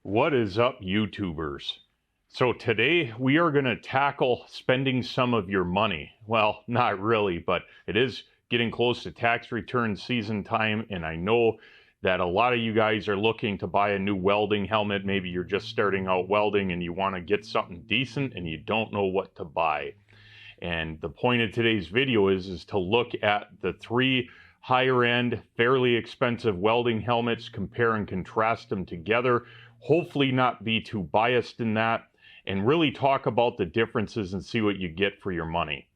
What is up, YouTubers? So today we are going to tackle spending some of your money. Well, not really, but it is getting close to tax return season time, and I know that a lot of you guys are looking to buy a new welding helmet. Maybe you're just starting out welding and you want to get something decent and you don't know what to buy. And the point of today's video is to look at the three higher end, fairly expensive welding helmets, compare and contrast them together. Hopefully not be too biased in that, and really talk about the differences and see what you get for your money.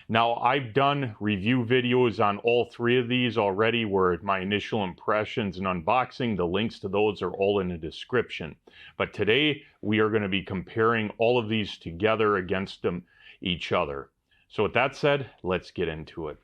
Now, I've done review videos on all three of these already, where my initial impressions and unboxing, the links to those are all in the description. But today we are going to be comparing all of these together against each other. So with that said, let's get into it.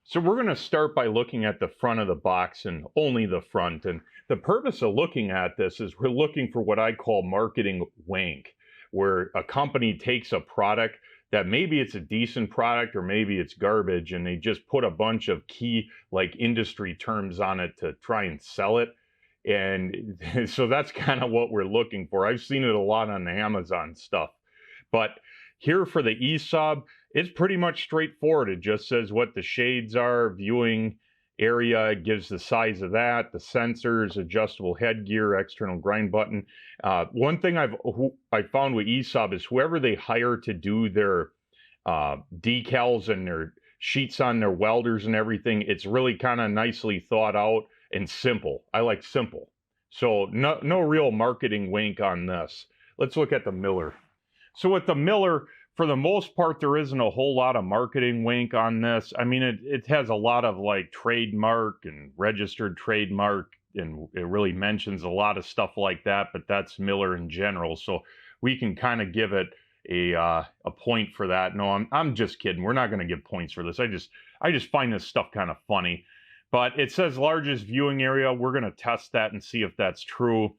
So we're going to start by looking at the front of the box, and only the front. And the purpose of looking at this is we're looking for what I call marketing wank, where a company takes a product that maybe it's a decent product or maybe it's garbage, and they just put a bunch of key industry terms on it to try and sell it. And so that's kind of what we're looking for. I've seen it a lot on the Amazon stuff. But here for the Esab, it's pretty much straightforward. It just says what the shades are, viewing area, it gives the size of that, the sensors, adjustable headgear, external grind button. One thing I found with Esab is whoever they hire to do their decals and their sheets on their welders and everything, it's really kind of nicely thought out and simple. I like simple. So no real marketing wank on this. Let's look at the Miller. So with the Miller, for the most part, there isn't a whole lot of marketing wank on this. I mean, it has a lot of trademark and registered trademark, and it really mentions a lot of stuff like that, but that's Miller in general. So we can kind of give it a point for that. No, I'm just kidding. We're not going to give points for this. I just find this stuff kind of funny. But it says largest viewing area. We're going to test that and see if that's true.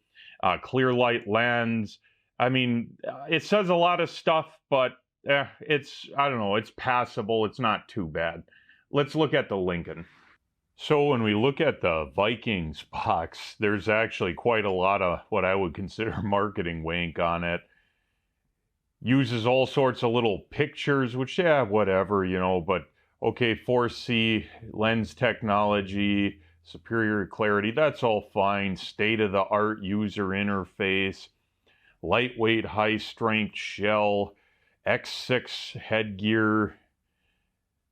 Clear light lens. I mean, it says a lot of stuff, but I don't know, it's passable. It's not too bad. Let's look at the Lincoln. So when we look at the Vikings box, there's actually quite a lot of what I would consider marketing wank on it. Uses all sorts of little pictures, which, yeah, whatever, but okay, 4C, lens technology, superior clarity, that's all fine. State-of-the-art user interface, lightweight, high-strength shell, X6 headgear.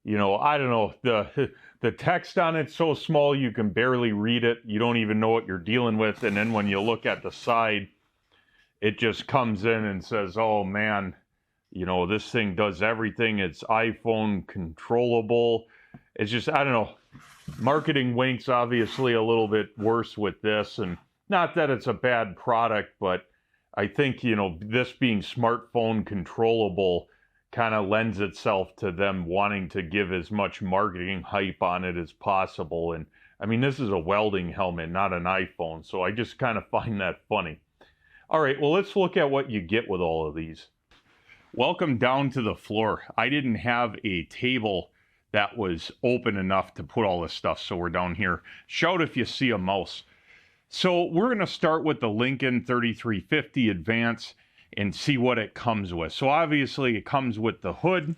I don't know, the text on it's so small you can barely read it. You don't even know what you're dealing with. And then when you look at the side, it just comes in and says, oh man, this thing does everything. It's iPhone controllable. It's just, I don't know, marketing wank's obviously a little bit worse with this. And not that it's a bad product, but I think, this being smartphone controllable kind of lends itself to them wanting to give as much marketing hype on it as possible. And I mean, this is a welding helmet, not an iPhone. So I just kind of find that funny. All right, well, let's look at what you get with all of these. Welcome down to the floor. I didn't have a table that was open enough to put all this stuff, so we're down here. Shout if you see a mouse. So we're going to start with the Lincoln 3350 Advance and see what it comes with. So obviously it comes with the hood.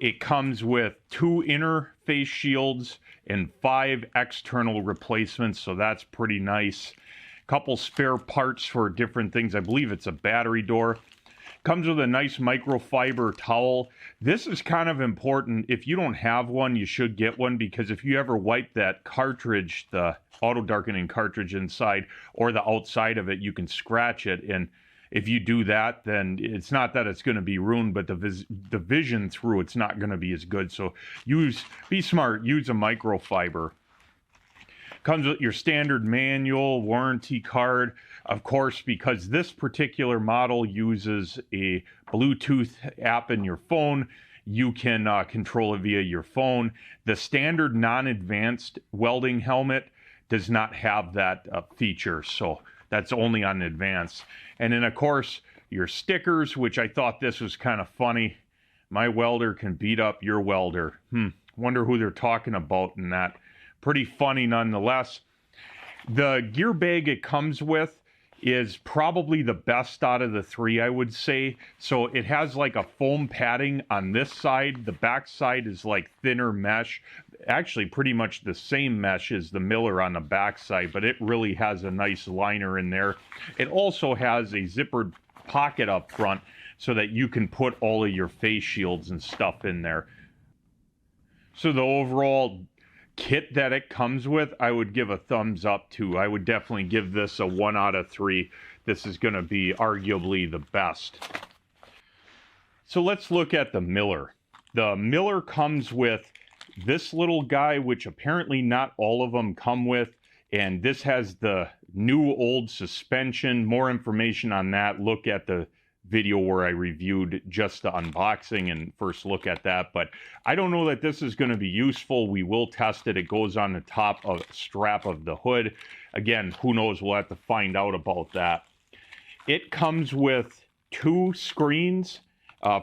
It comes with 2 inner face shields and 5 external replacements. So that's pretty nice. Couple spare parts for different things. I believe it's a battery door. Comes with a nice microfiber towel. This is kind of important. If you don't have one, you should get one, because if you ever wipe that cartridge, the auto darkening cartridge inside or the outside of it, you can scratch it. And if you do that, then it's not that it's going to be ruined, but the vision through it's not going to be as good. So be smart, use a microfiber. Comes with your standard manual, warranty card. Of course, because this particular model uses a Bluetooth app in your phone, you can control it via your phone. The standard non-advanced welding helmet does not have that feature, so that's only on advanced. And then, of course, your stickers, which I thought this was kind of funny. My welder can beat up your welder. Wonder who they're talking about in that. Pretty funny nonetheless. The gear bag it comes with is probably the best out of the three, I would say. So it has like a foam padding on this side. The back side is like thinner mesh. Actually, pretty much the same mesh as the Miller on the back side, but it really has a nice liner in there. It also has a zippered pocket up front so that you can put all of your face shields and stuff in there. So the overall kit that it comes with, I would give a thumbs up to. I would definitely give this a 1 out of 3. This is going to be arguably the best. So let's look at the Miller. The Miller comes with this little guy, which apparently not all of them come with, and this has the new old suspension. More information on that, look at the video where I reviewed just the unboxing and first look at that, but I don't know that this is going to be useful. We will test it. It goes on the top of strap of the hood. Again, who knows, we'll have to find out about that. It comes with 2 screens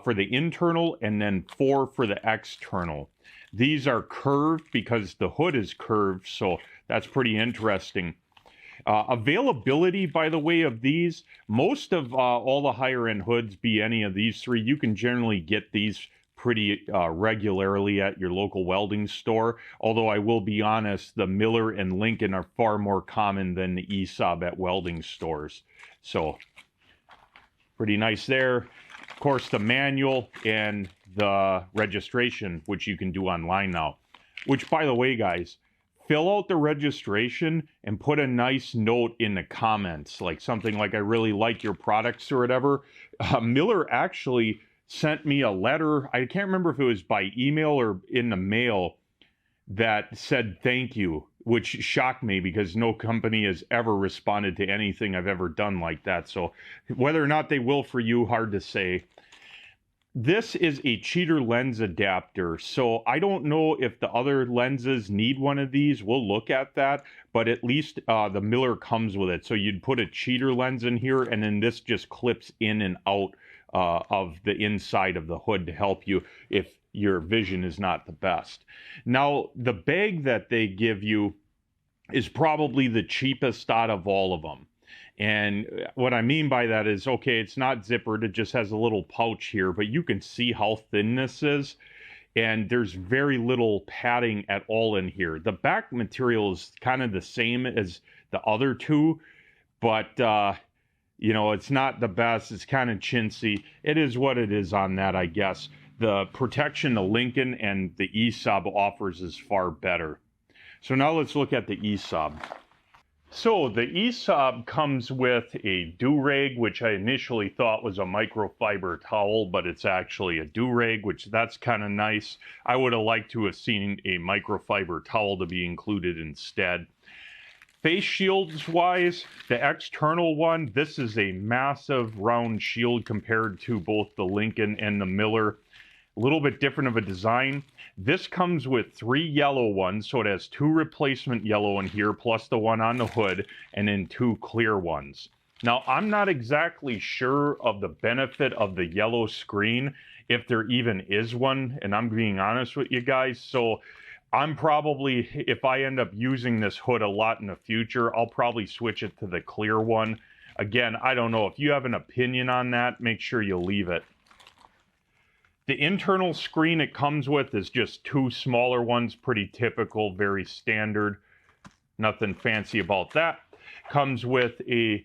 for the internal and then 4 for the external. These are curved because the hood is curved, so that's pretty interesting. Availability, by the way, of these, most of all the higher end hoods, be any of these 3, you can generally get these pretty regularly at your local welding store. Although I will be honest, the Miller and Lincoln are far more common than the Esab at welding stores. So pretty nice there. Of course, the manual and the registration, which you can do online now. Which, by the way, guys, fill out the registration and put a nice note in the comments, like something like, I really like your products or whatever. Miller actually sent me a letter. I can't remember if it was by email or in the mail that said thank you, which shocked me because no company has ever responded to anything I've ever done like that. So whether or not they will for you, hard to say. This is a cheater lens adapter, so I don't know if the other lenses need one of these. We'll look at that, but at least the Miller comes with it. So you'd put a cheater lens in here, and then this just clips in and out of the inside of the hood to help you if your vision is not the best. Now, the bag that they give you is probably the cheapest out of all of them. And what I mean by that is, okay, it's not zippered, it just has a little pouch here, but you can see how thin this is, and there's very little padding at all in here. The back material is kind of the same as the other 2, but, you know, it's not the best. It's kind of chintzy. It is what it is on that, I guess. The protection the Lincoln and the Esab offers is far better. So now let's look at the Esab. So the Esab comes with a do-rag, which I initially thought was a microfiber towel, but it's actually a do-rag, which that's kind of nice. I would have liked to have seen a microfiber towel to be included instead. Face shields wise, the external one, this is a massive round shield compared to both the Lincoln and the Miller. A little bit different of a design. This comes with 3 yellow ones, so it has 2 replacement yellow in here, plus the one on the hood, and then 2 clear ones. Now, I'm not exactly sure of the benefit of the yellow screen, if there even is one, and I'm being honest with you guys, so I'm probably, if I end up using this hood a lot in the future, I'll probably switch it to the clear one. Again, I don't know. If you have an opinion on that, make sure you leave it. The internal screen it comes with is just 2 smaller ones, pretty typical, very standard. Nothing fancy about that. Comes with a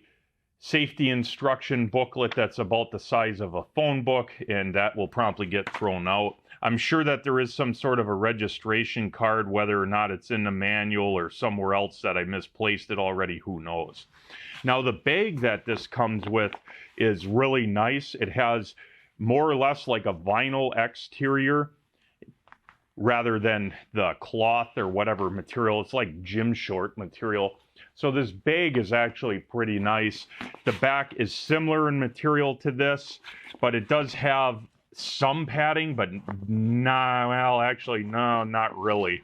safety instruction booklet that's about the size of a phone book, and that will promptly get thrown out. I'm sure that there is some sort of a registration card, whether or not it's in the manual or somewhere else that I misplaced it already, who knows. Now, the bag that this comes with is really nice. It has more or less like a vinyl exterior rather than the cloth or whatever material. It's like gym short material. So this bag is actually pretty nice. The back is similar in material to this, but it does have some padding, but no, not really.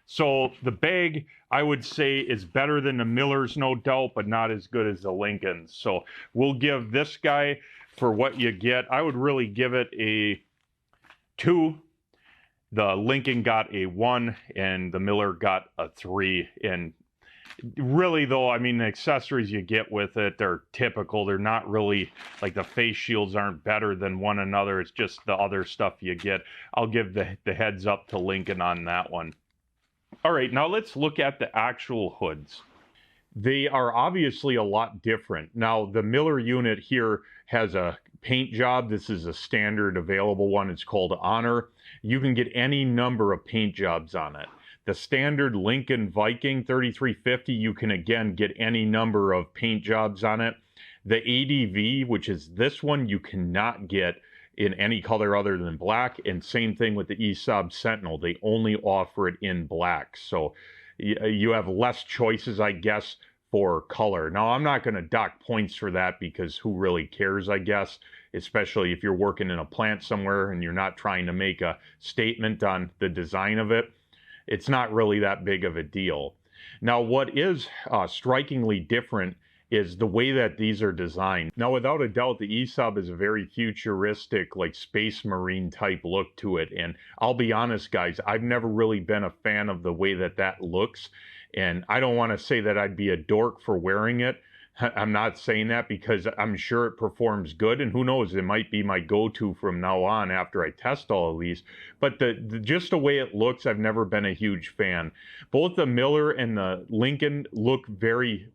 So the bag, I would say, is better than the Miller's, no doubt, but not as good as the Lincoln's. So we'll give this guy, for what you get, I would really give it a 2. The Lincoln got a 1, and the Miller got a 3. And Really, though, I mean, the accessories you get with it, they're typical. They're not really, like, the face shields aren't better than one another. It's just the other stuff you get. I'll give the heads up to Lincoln on that one. All right, now let's look at the actual hoods. They are obviously a lot different. Now, the Miller unit here has a paint job. This is a standard available one. It's called Honor. You can get any number of paint jobs on it. The standard Lincoln Viking 3350, you can again get any number of paint jobs on it. The ADV, which is this one, you cannot get in any color other than black. And same thing with the Esab Sentinel. They only offer it in black. So you have less choices, I guess, for color. Now, I'm not going to dock points for that because who really cares, I guess, especially if you're working in a plant somewhere and you're not trying to make a statement on the design of it. It's not really that big of a deal. Now, what is strikingly different is the way that these are designed. Now, without a doubt, the Esab is a very futuristic, like Space Marine type look to it. And I'll be honest, guys, I've never really been a fan of the way that that looks. And I don't want to say that I'd be a dork for wearing it. I'm not saying that because I'm sure it performs good, and who knows, it might be my go-to from now on after I test all of these. But just the way it looks, I've never been a huge fan. Both the Miller and the Lincoln look very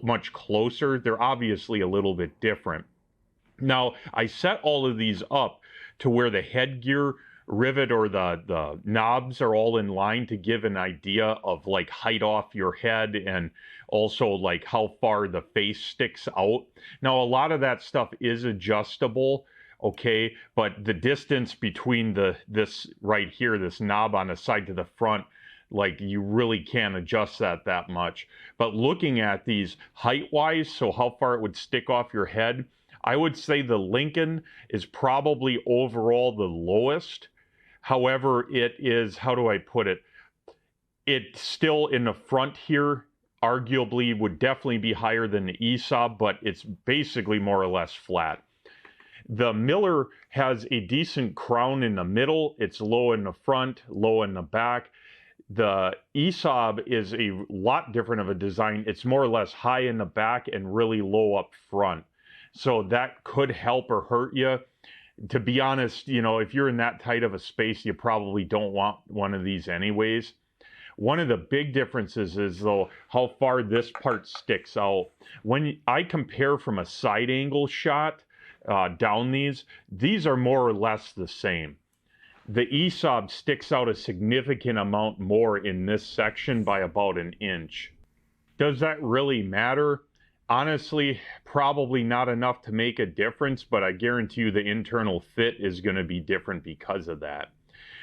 much closer. They're obviously a little bit different. Now, I set all of these up to where the headgear rivet or the knobs are all in line to give an idea of like height off your head and also like how far the face sticks out. Now, a lot of that stuff is adjustable, okay, but the distance between this right here, this knob on the side to the front, like you really can't adjust that much. But looking at these height-wise, so how far it would stick off your head, I would say the Lincoln is probably overall the lowest. However, it is, how do I put it? It's still in the front here, arguably would definitely be higher than the Esab, but it's basically more or less flat. The Miller has a decent crown in the middle. It's low in the front, low in the back. The Esab is a lot different of a design. It's more or less high in the back and really low up front. So that could help or hurt you. To be honest, you know, if you're in that tight of a space, you probably don't want one of these anyways. One of the big differences is, though, how far this part sticks out. When I compare from a side angle shot down these are more or less the same. The Esab sticks out a significant amount more in this section by about an inch. Does that really matter? Honestly, probably not enough to make a difference, but I guarantee you the internal fit is going to be different because of that.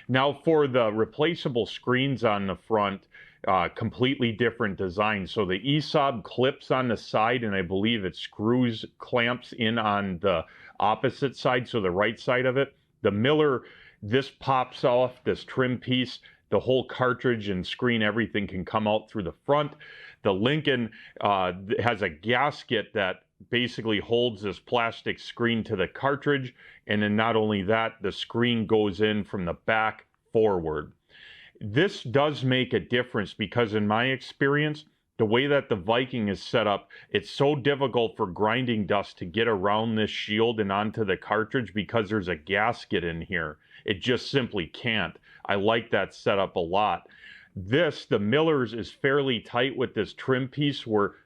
Now, for the replaceable screens on the front, completely different design. So the Esab clips on the side, and I believe it clamps in on the opposite side, so the right side of it. The Miller, this pops off, this trim piece, the whole cartridge and screen, everything can come out through the front. The Lincoln has a gasket that basically holds this plastic screen to the cartridge, and then not only that, the screen goes in from the back forward. This does make a difference because in my experience, the way that the Viking is set up, it's so difficult for grinding dust to get around this shield and onto the cartridge because there's a gasket in here. It just simply can't. I like that setup a lot. The Miller's is fairly tight with this trim piece where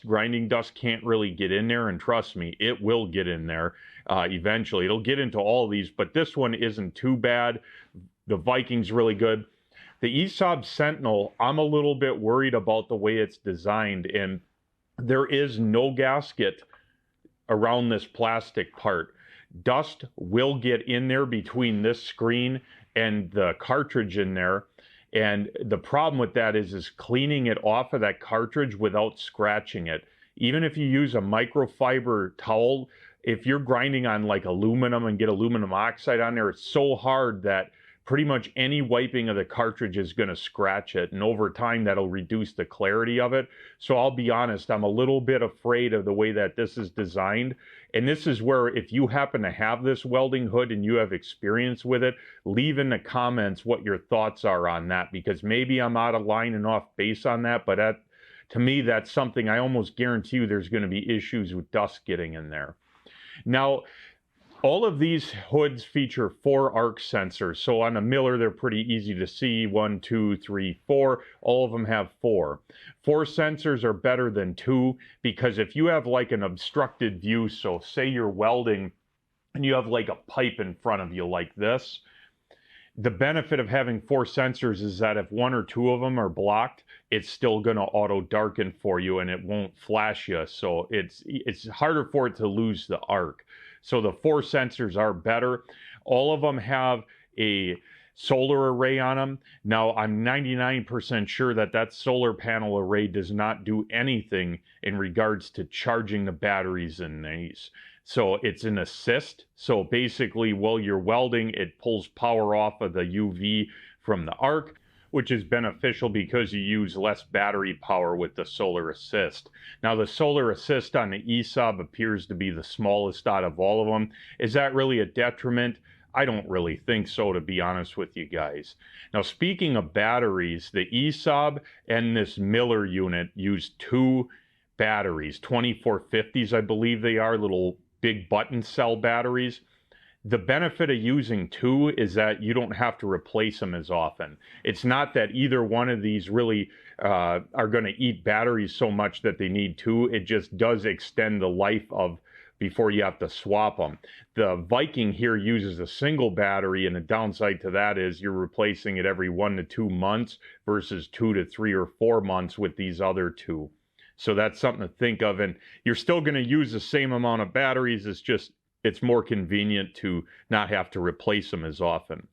grinding dust can't really get in there, and trust me, it will get in there eventually. It'll get into all of these, but this one isn't too bad. The Viking's really good. The Esab Sentinel, I'm a little bit worried about the way it's designed, and there is no gasket around this plastic part. Dust will get in there between this screen and the cartridge in there. And the problem with that is cleaning it off of that cartridge without scratching it. Even if you use a microfiber towel, if you're grinding on like aluminum and get aluminum oxide on there, it's so hard that pretty much any wiping of the cartridge is going to scratch it. And over time, that'll reduce the clarity of it. So I'll be honest, I'm a little bit afraid of the way that this is designed. And this is where, if you happen to have this welding hood and you have experience with it, leave in the comments what your thoughts are on that, because maybe I'm out of line and off base on that, but to me, that's something I almost guarantee you there's going to be issues with dust getting in there. Now, all of these hoods feature 4 arc sensors. So on a Miller, they're pretty easy to see. 1, 2, 3, 4. All of them have 4. 4 sensors are better than 2 because if you have like an obstructed view, so say you're welding and you have like a pipe in front of you like this, the benefit of having 4 sensors is that if 1 or 2 of them are blocked, it's still going to auto darken for you and it won't flash you. So it's harder for it to lose the arc. So the 4 sensors are better. All of them have a solar array on them. Now, I'm 99% sure that that solar panel array does not do anything in regards to charging the batteries in these. So it's an assist. So basically, while you're welding, it pulls power off of the UV from the arc, which is beneficial because you use less battery power with the solar assist. Now, the solar assist on the Esab appears to be the smallest out of all of them. Is that really a detriment? I don't really think so, to be honest with you guys. Now, speaking of batteries, the Esab and this Miller unit use 2 batteries, 2450s, I believe they are, little big button cell batteries. The benefit of using 2 is that you don't have to replace them as often. It's not that either one of these really are going to eat batteries so much that they need 2. It just does extend the life of before you have to swap them. The Viking here uses a single battery, and the downside to that is you're replacing it every 1 to 2 months versus 2 to 3 or 4 months with these other 2. So that's something to think of, and you're still going to use the same amount of batteries. It's more convenient to not have to replace them as often.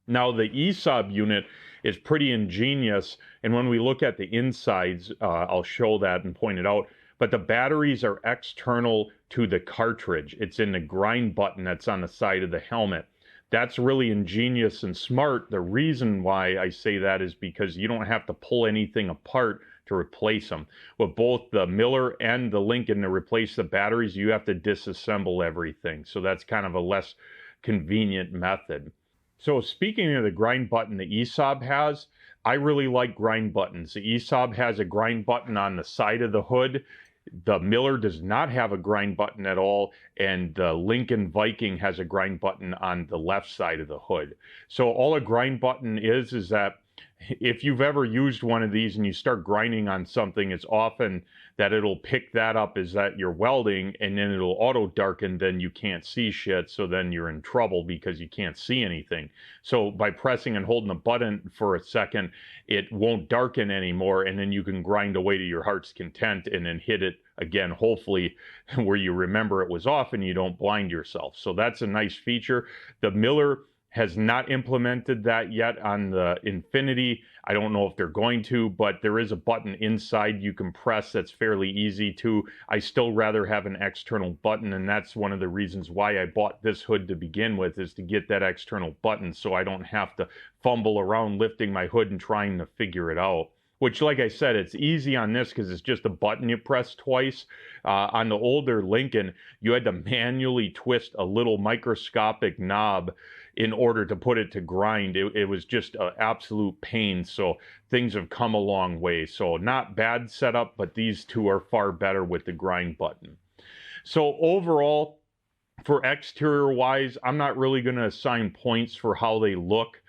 Now, the Esab unit is pretty ingenious, and when we look at the insides, I'll show that and point it out, but the batteries are external to the cartridge. It's in the grind button that's on the side of the helmet. That's really ingenious and smart. The reason why I say that is because you don't have to pull anything apart to replace them. With both the Miller and the Lincoln, to replace the batteries, you have to disassemble everything. So that's kind of a less convenient method. So speaking of the grind button the Esab has, I really like grind buttons. The Esab has a grind button on the side of the hood. The Miller does not have a grind button at all, and the Lincoln Viking has a grind button on the left side of the hood. So all a grind button is that if you've ever used one of these and you start grinding on something, it's often that it'll pick that up as that you're welding, and then it'll auto darken, then you can't see shit, so then you're in trouble because you can't see anything. So by pressing and holding the button for a second, it won't darken anymore, and then you can grind away to your heart's content and then hit it again, hopefully where you remember it was off and you don't blind yourself. So that's a nice feature. The Miller has not implemented that yet on the Infinity. I don't know if they're going to, but there is a button inside you can press that's fairly easy to. I still rather have an external button, and that's one of the reasons why I bought this hood to begin with, is to get that external button so I don't have to fumble around lifting my hood and trying to figure it out. Which, like I said, it's easy on this because it's just a button you press twice. On the older Lincoln, you had to manually twist a little microscopic knob in order to put it to grind. It was just an absolute pain. So things have come a long way. So not bad setup, but these two are far better with the grind button. So overall, for exterior wise, I'm not really going to assign points for how they look.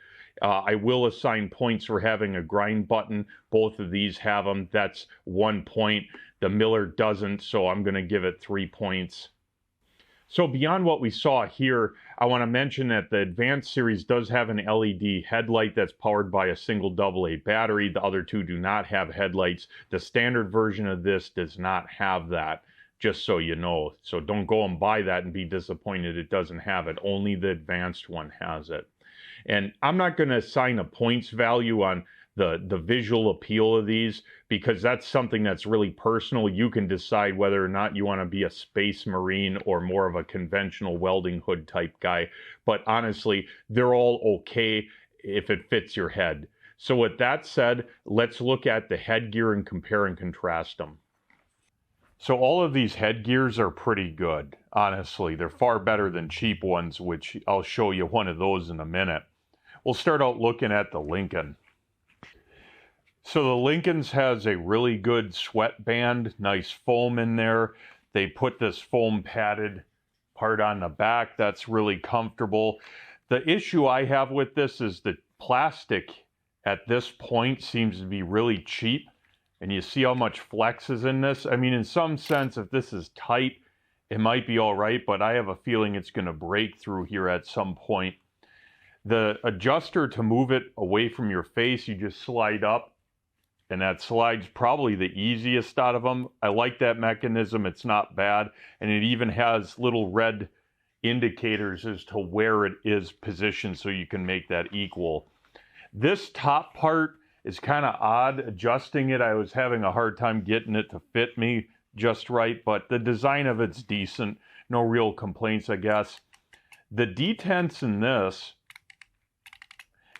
I will assign points for having a grind button. Both of these have them. That's 1 point. The Miller doesn't, so I'm going to give it 3 points. So beyond what we saw here, I want to mention that the Advanced series does have an LED headlight that's powered by a single AA battery. The other two do not have headlights. The standard version of this does not have that, just so you know. So don't go and buy that and be disappointed it doesn't have it. Only the Advanced one has it. And I'm not going to assign a points value on the visual appeal of these, because that's something that's really personal. You can decide whether or not you want to be a Space Marine or more of a conventional welding hood type guy. But honestly, they're all okay if it fits your head. So with that said, let's look at the headgear and compare and contrast them. So all of these headgears are pretty good, honestly. They're far better than cheap ones, which I'll show you one of those in a minute. We'll start out looking at the Lincoln. So the Lincoln's has a really good sweat band, nice foam in there. They put this foam padded part on the back. That's really comfortable. The issue I have with this is the plastic at this point seems to be really cheap. And you see how much flex is in this? I mean, in some sense, if this is tight, it might be all right, but I have a feeling it's going to break through here at some point. The adjuster to move it away from your face, you just slide up, and that slide's probably the easiest out of them. I like that mechanism. It's not bad, and it even has little red indicators as to where it is positioned so you can make that equal. This top part is kind of odd adjusting it. I was having a hard time getting it to fit me just right, but the design of it's decent. No real complaints, I guess. The detents in this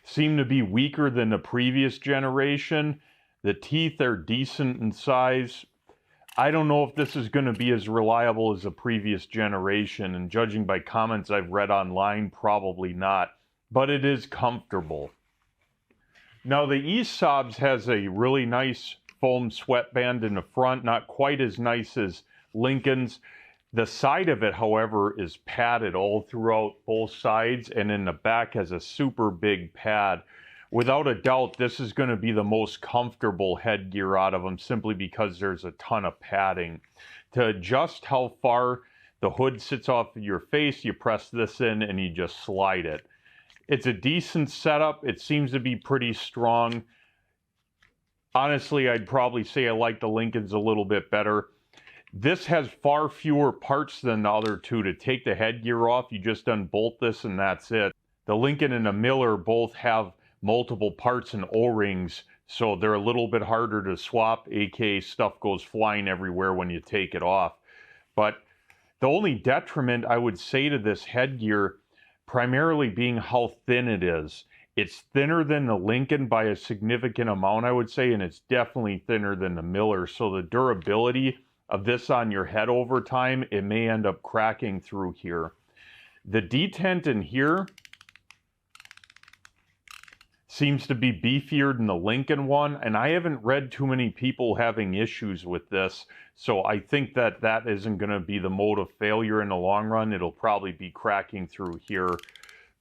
seem to be weaker than the previous generation. The teeth are decent in size. I don't know if this is going to be as reliable as the previous generation, and judging by comments I've read online, probably not, but it is comfortable. Now the Esab's has a really nice foam sweatband in the front, not quite as nice as Lincoln's. The side of it, however, is padded all throughout both sides, and in the back has a super big pad. Without a doubt, this is going to be the most comfortable headgear out of them, simply because there's a ton of padding. To adjust how far the hood sits off of your face, you press this in and you just slide it. It's a decent setup. It seems to be pretty strong. Honestly, I'd probably say I like the Lincoln's a little bit better. This has far fewer parts than the other two. To take the headgear off, you just unbolt this and that's it. The Lincoln and the Miller both have multiple parts and O-rings, so they're a little bit harder to swap, aka stuff goes flying everywhere when you take it off. But the only detriment I would say to this headgear, primarily being how thin it is. It's thinner than the Lincoln by a significant amount, I would say, and it's definitely thinner than the Miller. So the durability of this on your head over time, it may end up cracking through here. The detent in here seems to be beefier than the Lincoln one, and I haven't read too many people having issues with this, so I think that that isn't going to be the mode of failure in the long run. It'll probably be cracking through here.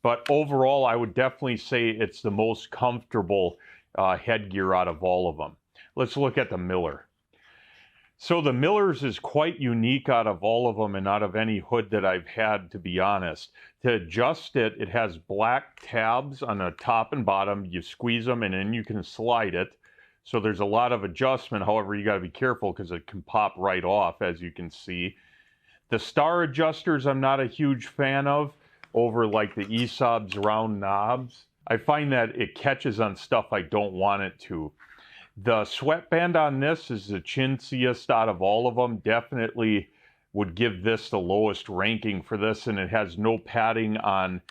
But overall, I would definitely say it's the most comfortable headgear out of all of them. Let's look at the Miller. So the Miller's is quite unique out of all of them and out of any hood that I've had, to be honest. To adjust it, it has black tabs on the top and bottom. You squeeze them and then you can slide it. So there's a lot of adjustment. However, you got to be careful because it can pop right off, as you can see. The star adjusters I'm not a huge fan of over like the Esab's round knobs. I find that it catches on stuff I don't want it to. The sweatband on this is the chintziest out of all of them. Definitely would give this the lowest ranking for this, and it has no padding on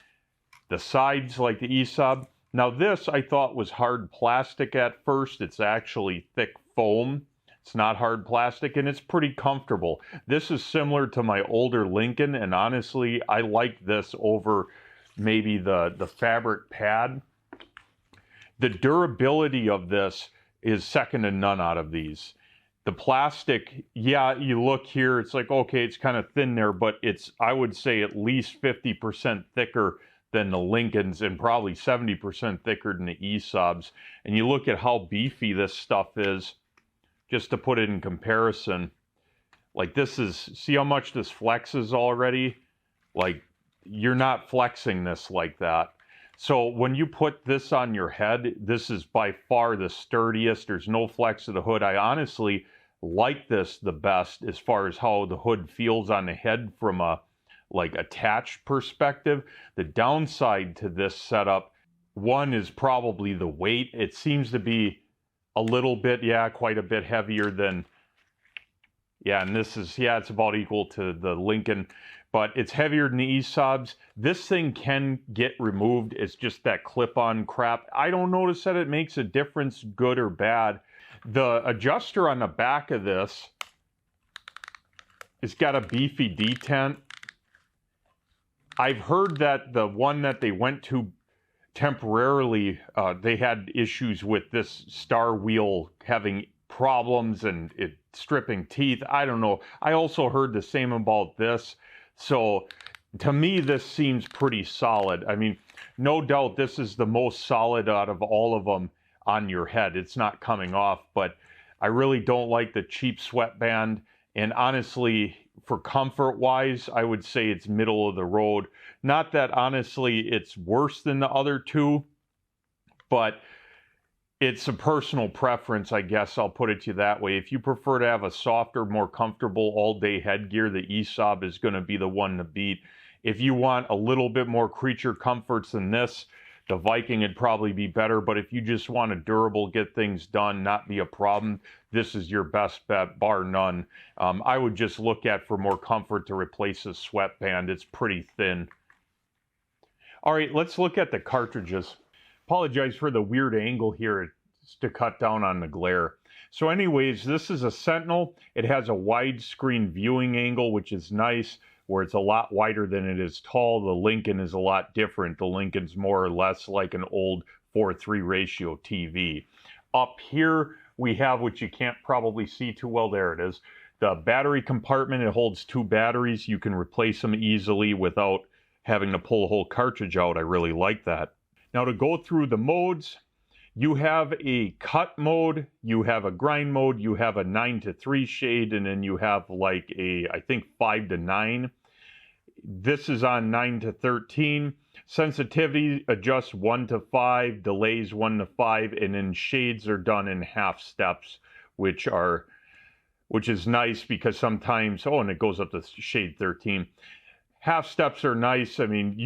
the sides like the Esab. Now this I thought was hard plastic at first. It's actually thick foam. It's not hard plastic, and it's pretty comfortable. This is similar to my older Lincoln, and honestly, I like this over maybe the fabric pad. The durability of this is second to none out of these. The plastic, yeah, you look here, it's like, okay, it's kind of thin there, but it's, I would say, at least 50% thicker than the Lincolns and probably 70% thicker than the Esab's. And you look at how beefy this stuff is, just to put it in comparison. Like this is, see how much this flexes already? Like, you're not flexing this like that. So when you put this on your head, this is by far the sturdiest. There's no flex of the hood. I honestly like this the best as far as how the hood feels on the head from a like attached perspective. The downside to this setup, one is probably the weight. It seems to be a little bit, yeah, quite a bit heavier than, yeah, and this is, yeah, it's about equal to the Lincoln, but it's heavier than the Esab's. This thing can get removed. It's just that clip-on crap. I don't notice that it makes a difference, good or bad. The adjuster on the back of this has got a beefy detent. I've heard that the one that they went to temporarily they had issues with this star wheel having problems and it stripping teeth. I don't know. I also heard the same about this. So to me, this seems pretty solid. I mean, no doubt this is the most solid out of all of them on your head. It's not coming off, but I really don't like the cheap sweatband. And honestly, for comfort wise, I would say it's middle of the road. Not that honestly it's worse than the other two, but it's a personal preference, I guess. I'll put it to you that way. If you prefer to have a softer, more comfortable all-day headgear, the Esab is going to be the one to beat. If you want a little bit more creature comforts than this, the Viking would probably be better. But if you just want a durable, get things done, not be a problem, this is your best bet, bar none. I would just look at for more comfort to replace the sweatband. It's pretty thin. All right, let's look at the cartridges. Apologize for the weird angle here to cut down on the glare. So anyways, this is a Sentinel. It has a widescreen viewing angle, which is nice, where it's a lot wider than it is tall. The Lincoln is a lot different. The Lincoln's more or less like an old 4:3 ratio TV. Up here, we have what you can't probably see too well. There it is. The battery compartment, it holds 2 batteries. You can replace them easily without having to pull the whole cartridge out. I really like that. Now to go through the modes, you have a cut mode, you have a grind mode, you have a 9-3 shade, and then you have like a, I think 5-9. This is on 9-13. Sensitivity adjusts 1-5, delays 1-5, and then shades are done in half steps, which is nice because sometimes, oh, and it goes up to shade 13. Half steps are nice. I mean,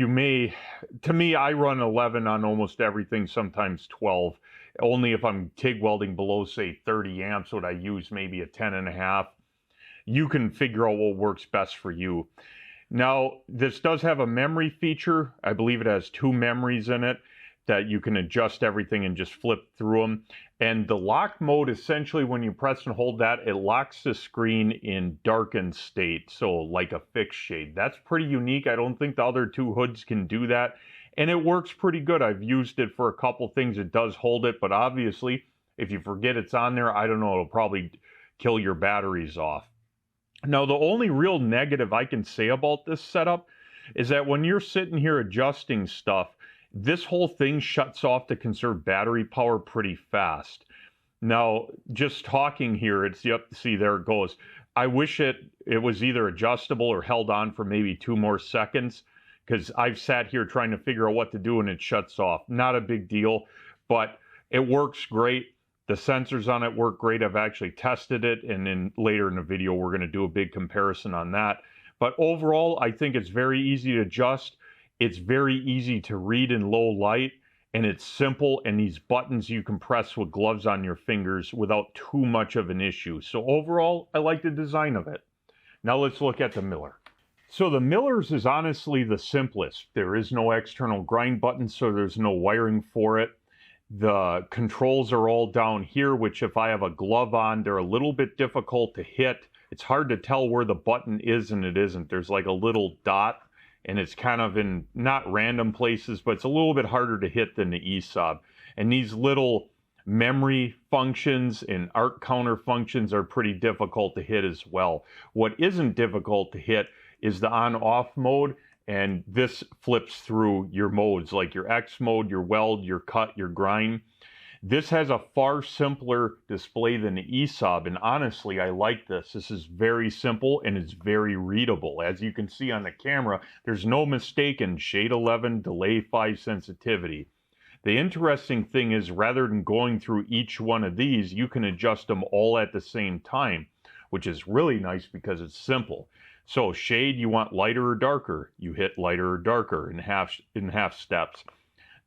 to me, I run 11 on almost everything, sometimes 12. Only if I'm TIG welding below, say, 30 amps, would I use maybe a 10.5. You can figure out what works best for you. Now, this does have a memory feature. I believe it has 2 memories in it that you can adjust everything and just flip through them. And the lock mode, essentially, when you press and hold that, it locks the screen in darkened state, so like a fixed shade. That's pretty unique. I don't think the other 2 hoods can do that. And it works pretty good. I've used it for a couple things. It does hold it, but obviously, if you forget it's on there, I don't know, it'll probably kill your batteries off. Now, the only real negative I can say about this setup is that when you're sitting here adjusting stuff, this whole thing shuts off to conserve battery power pretty fast. Now, just talking here, it's, yep, see, there it goes. I wish it was either adjustable or held on for maybe 2 more seconds, because I've sat here trying to figure out what to do and it shuts off. Not a big deal, but it works great. The sensors on it work great. I've actually tested it, and then later in the video, we're going to do a big comparison on that. But overall, I think it's very easy to adjust. It's very easy to read in low light, and it's simple, and these buttons you can press with gloves on your fingers without too much of an issue. So overall, I like the design of it. Now let's look at the Miller. So the Miller's is honestly the simplest. There is no external grind button, so there's no wiring for it. The controls are all down here, which if I have a glove on, they're a little bit difficult to hit. It's hard to tell where the button is and it isn't. There's like a little dot, and it's kind of in not random places, but it's a little bit harder to hit than the Esab. And these little memory functions and arc counter functions are pretty difficult to hit as well. What isn't difficult to hit is the on-off mode, and this flips through your modes, like your X mode, your weld, your cut, your grind. This has a far simpler display than the Esab, and honestly, I like this. This is very simple, and it's very readable. As you can see on the camera, there's no mistaking shade 11, delay 5 sensitivity. The interesting thing is, rather than going through each one of these, you can adjust them all at the same time, which is really nice because it's simple. So shade, you want lighter or darker, you hit lighter or darker in half steps.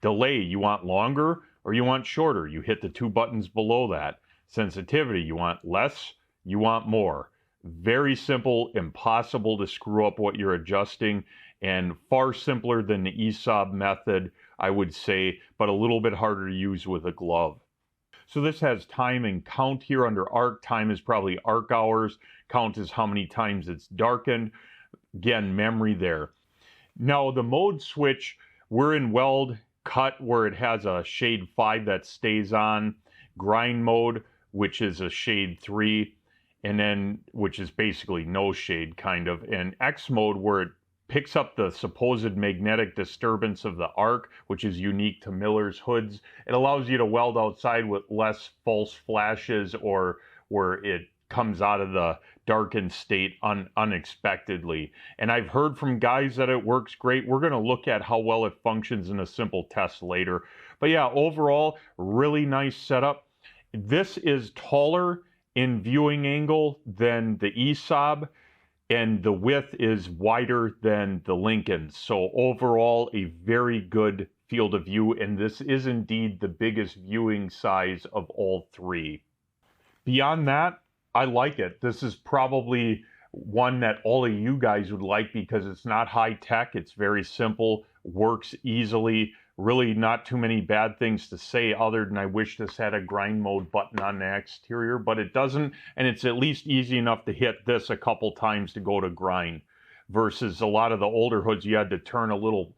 Delay, you want longer or you want shorter, you hit the 2 buttons below that. Sensitivity, you want less, you want more. Very simple, impossible to screw up what you're adjusting, and far simpler than the Esab method, I would say, but a little bit harder to use with a glove. So this has time and count here under arc. Time is probably arc hours. Count is how many times it's darkened. Again, memory there. Now the mode switch, we're in weld. cut where it has a shade 5 that stays on, grind mode, which is a shade 3, and then which is basically no shade kind of, and X mode where it picks up the supposed magnetic disturbance of the arc, which is unique to Miller's hoods. It allows you to weld outside with less false flashes or where it comes out of the darkened state unexpectedly. And I've heard from guys that it works great. We're going to look at how well it functions in a simple test later. But yeah, overall, really nice setup. This is taller in viewing angle than the Esab, and the width is wider than the Lincoln. So overall, a very good field of view, and this is indeed the biggest viewing size of all three. Beyond that, I like it. This is probably one that all of you guys would like because it's not high tech, it's very simple, works easily, really not too many bad things to say other than I wish this had a grind mode button on the exterior, but it doesn't, and it's at least easy enough to hit this a couple times to go to grind, versus a lot of the older hoods you had to turn a little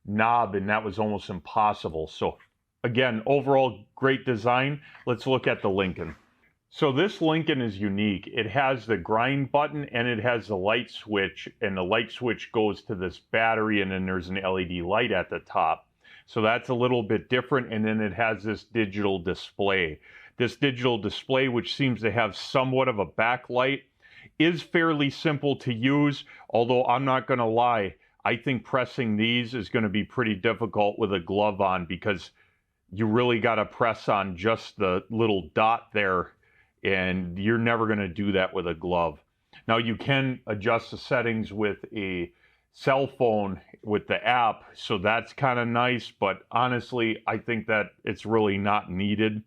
knob and that was almost impossible. So again, overall great design. Let's look at the Lincoln. So this Lincoln is unique. It has the grind button and it has the light switch, and the light switch goes to this battery and then there's an LED light at the top. So that's a little bit different, and then it has this digital display. This digital display, which seems to have somewhat of a backlight, is fairly simple to use, although I'm not going to lie, I think pressing these is going to be pretty difficult with a glove on because you really got to press on just the little dot there, and you're never going to do that with a glove. Now you can adjust the settings with a cell phone with the app, so that's kind of nice, but honestly I think that it's really not needed.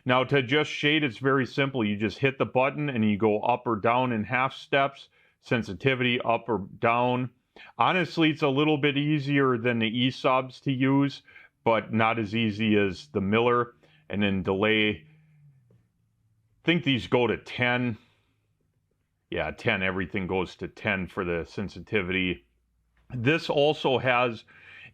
Now to adjust shade, it's very simple. You just hit the button and you go up or down in half steps, sensitivity up or down. Honestly, it's a little bit easier than the Esabs to use, but not as easy as the Miller. And then delay, I think these go to 10. Yeah, 10, everything goes to 10 for the sensitivity. This also has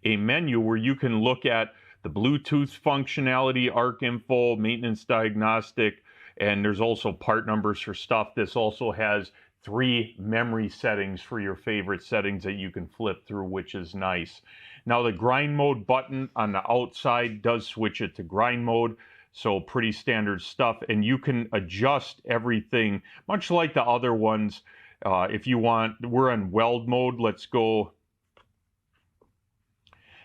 a menu where you can look at the Bluetooth functionality, arc info, maintenance diagnostic, and there's also part numbers for stuff. This also has 3 memory settings for your favorite settings that you can flip through, which is nice. Now the grind mode button on the outside does switch it to grind mode, so pretty standard stuff, and you can adjust everything much like the other ones. If you want, we're on weld mode. Let's go.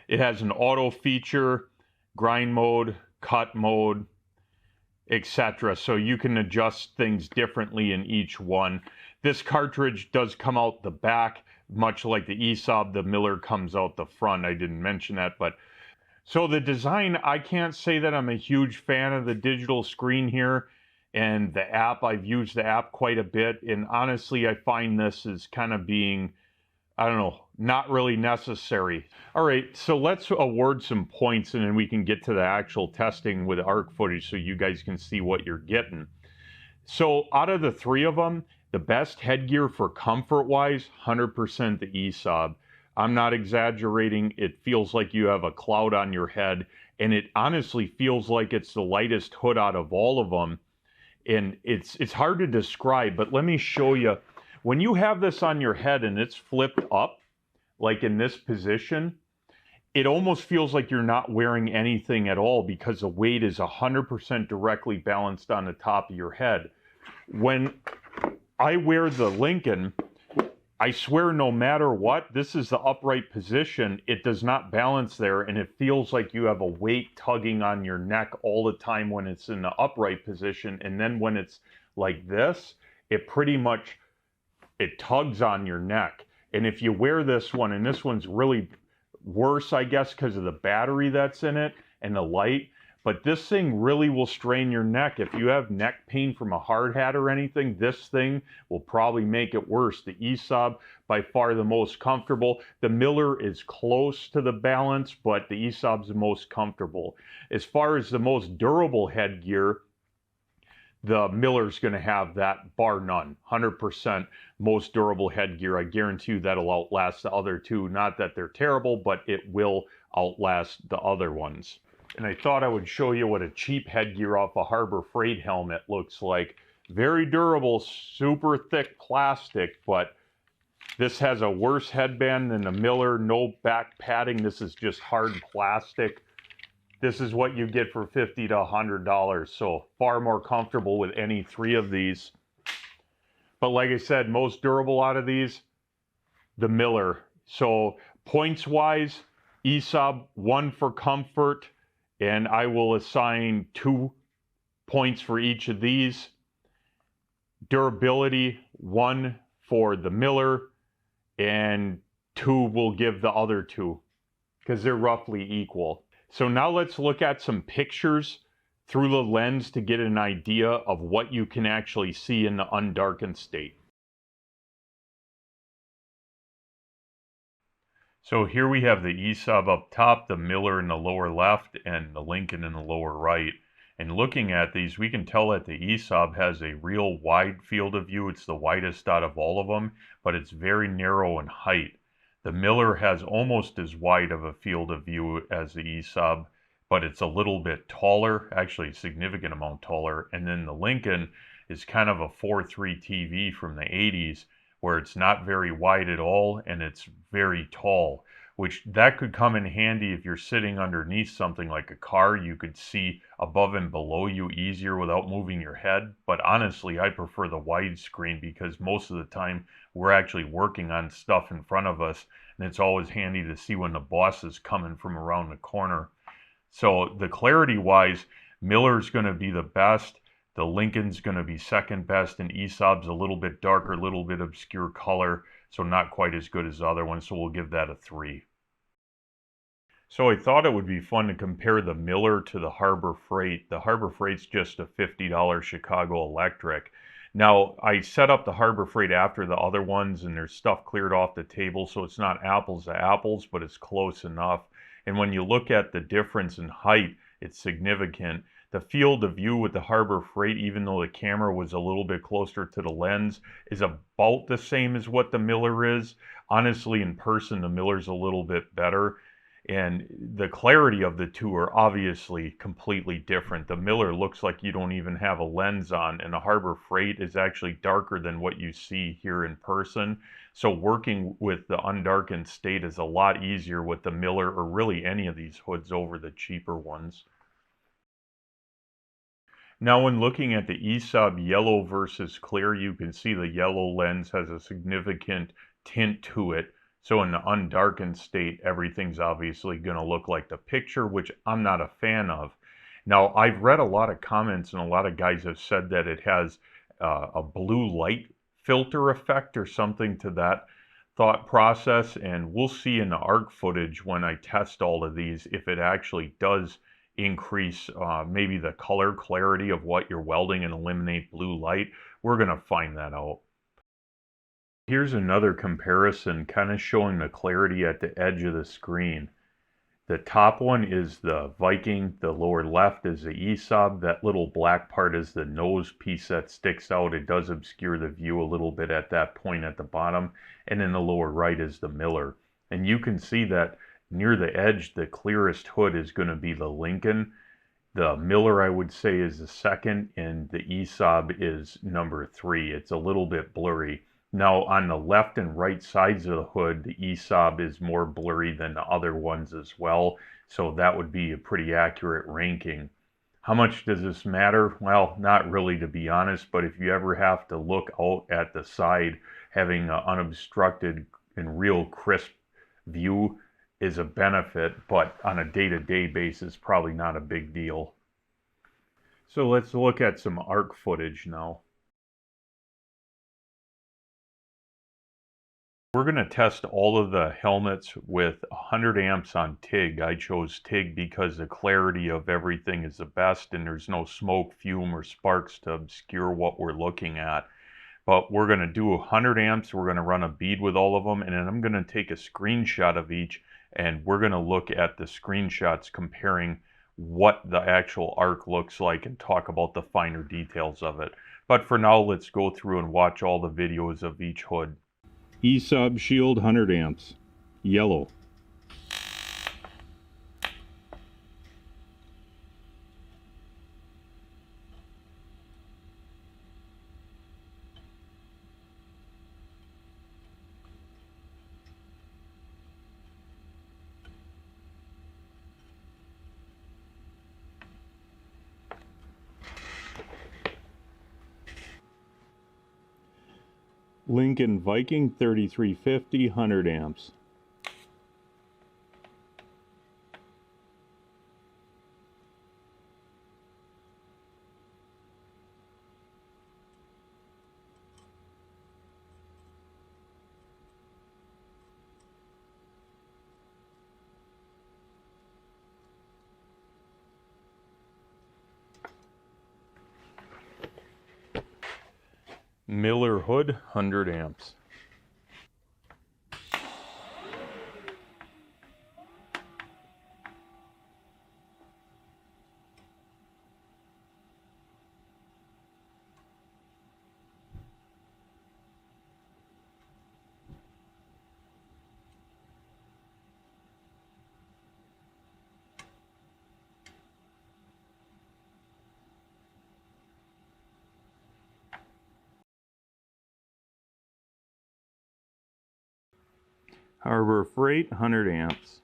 It has an auto feature, grind mode, cut mode, etc. So you can adjust things differently in each one. This cartridge does come out the back, much like the Esab. The Miller comes out the front. I didn't mention that, but so the design, I can't say that I'm a huge fan of the digital screen here, and the app, I've used the app quite a bit, and honestly I find this is kind of being, I don't know, not really necessary. All right, so let's award some points and then we can get to the actual testing with ARC footage so you guys can see what you're getting. So out of the 3 of them, the best headgear for comfort-wise, 100% the Esab. I'm not exaggerating. It feels like you have a cloud on your head, and it honestly feels like it's the lightest hood out of all of them. And it's hard to describe, but let me show you. When you have this on your head and it's flipped up, like in this position, it almost feels like you're not wearing anything at all because the weight is 100% directly balanced on the top of your head. When I wear the Lincoln, I swear no matter what, this is the upright position, it does not balance there, and it feels like you have a weight tugging on your neck all the time when it's in the upright position, and then when it's like this, it pretty much, it tugs on your neck. And if you wear this one, and this one's really worse, I guess, because of the battery that's in it and the light, but this thing really will strain your neck. If you have neck pain from a hard hat or anything, this thing will probably make it worse. The Esab, by far the most comfortable. The Miller is close to the balance, but the Esab's the most comfortable. As far as the most durable headgear, the Miller's going to have that, bar none. 100% most durable headgear. I guarantee you that'll outlast the other two. Not that they're terrible, but it will outlast the other ones. And I thought I would show you what a cheap headgear off a Harbor Freight helmet looks like. Very durable, super thick plastic, but this has a worse headband than the Miller. No back padding. This is just hard plastic. This is what you get for $50 to $100, so far more comfortable with any three of these. But like I said, most durable out of these, the Miller. So points-wise, Esab, 1 for comfort, and I will assign 2 points for each of these. Durability, 1 for the Miller, and 2 will give the other 2, because they're roughly equal. So now let's look at some pictures through the lens to get an idea of what you can actually see in the undarkened state. So here we have the Esab up top, the Miller in the lower left, and the Lincoln in the lower right. And looking at these, we can tell that the Esab has a real wide field of view. It's the widest out of all of them, but it's very narrow in height. The Miller has almost as wide of a field of view as the Esab, but it's a little bit taller, actually a significant amount taller. And then the Lincoln is kind of a 4.3 TV from the 80s, where it's not very wide at all and it's very tall, which that could come in handy if you're sitting underneath something like a car. You could see above and below you easier without moving your head. But honestly, I prefer the widescreen because most of the time we're actually working on stuff in front of us, and it's always handy to see when the boss is coming from around the corner. So the clarity wise, Miller's going to be the best. The Lincoln's going to be second best, and Esab's a little bit darker, a little bit obscure color, so not quite as good as the other one, so we'll give that a 3. So I thought it would be fun to compare the Miller to the Harbor Freight. The Harbor Freight's just a $50 Chicago Electric. Now, I set up the Harbor Freight after the other ones, and there's stuff cleared off the table, so it's not apples to apples, but it's close enough. And when you look at the difference in height, it's significant. The field of view with the Harbor Freight, even though the camera was a little bit closer to the lens, is about the same as what the Miller is. Honestly, in person, the Miller's a little bit better. And the clarity of the two are obviously completely different. The Miller looks like you don't even have a lens on, and the Harbor Freight is actually darker than what you see here in person. So working with the undarkened state is a lot easier with the Miller, or really any of these hoods, over the cheaper ones. Now when looking at the Esab yellow versus clear, you can see the yellow lens has a significant tint to it. So in the undarkened state, everything's obviously going to look like the picture, which I'm not a fan of. Now, I've read a lot of comments, and a lot of guys have said that it has a blue light filter effect or something to that thought process, and we'll see in the ARC footage when I test all of these if it actually does increase maybe the color clarity of what you're welding and eliminate blue light. We're going to find that out. Here's another comparison kind of showing the clarity at the edge of the screen. The top one is the Viking, the lower left is the Esab. That little black part is the nose piece that sticks out. It does obscure the view a little bit at that point at the bottom. And in the lower right is the Miller. And you can see that near the edge, the clearest hood is going to be the Lincoln. The Miller, I would say, is the second, and the Esab is number 3. It's a little bit blurry. Now, on the left and right sides of the hood, the Esab is more blurry than the other ones as well, so that would be a pretty accurate ranking. How much does this matter? Well, not really, to be honest, but if you ever have to look out at the side, having an unobstructed and real crisp view is a benefit, but on a day-to-day basis, probably not a big deal. So let's look at some ARC footage now. We're going to test all of the helmets with 100 amps on TIG. I chose TIG because the clarity of everything is the best, and there's no smoke, fume, or sparks to obscure what we're looking at. But we're going to do 100 amps. We're going to run a bead with all of them, and then I'm going to take a screenshot of each, and we're going to look at the screenshots comparing what the actual arc looks like and talk about the finer details of it. But for now, let's go through and watch all the videos of each hood. Esab Shield 100 amps, yellow. Lincoln Viking 3350 100 amps. Miller hood 100 amps. Harbor Freight 100 amps.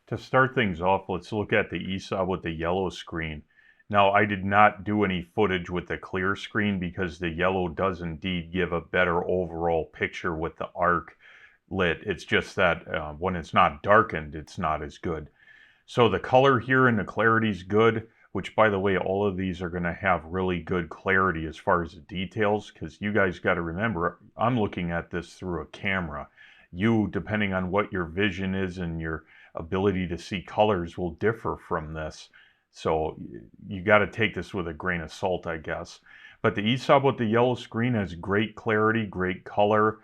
To start things off, let's look at the Esab with the yellow screen. Now, I did not do any footage with the clear screen because the yellow does indeed give a better overall picture with the arc lit. It's just that when it's not darkened, it's not as good. So the color here and the clarity is good, which by the way, all of these are going to have really good clarity as far as the details, because you guys got to remember, I'm looking at this through a camera. You, depending on what your vision is and your ability to see colors, will differ from this. So you got to take this with a grain of salt, I guess. But the Esab with the yellow screen has great clarity, great color.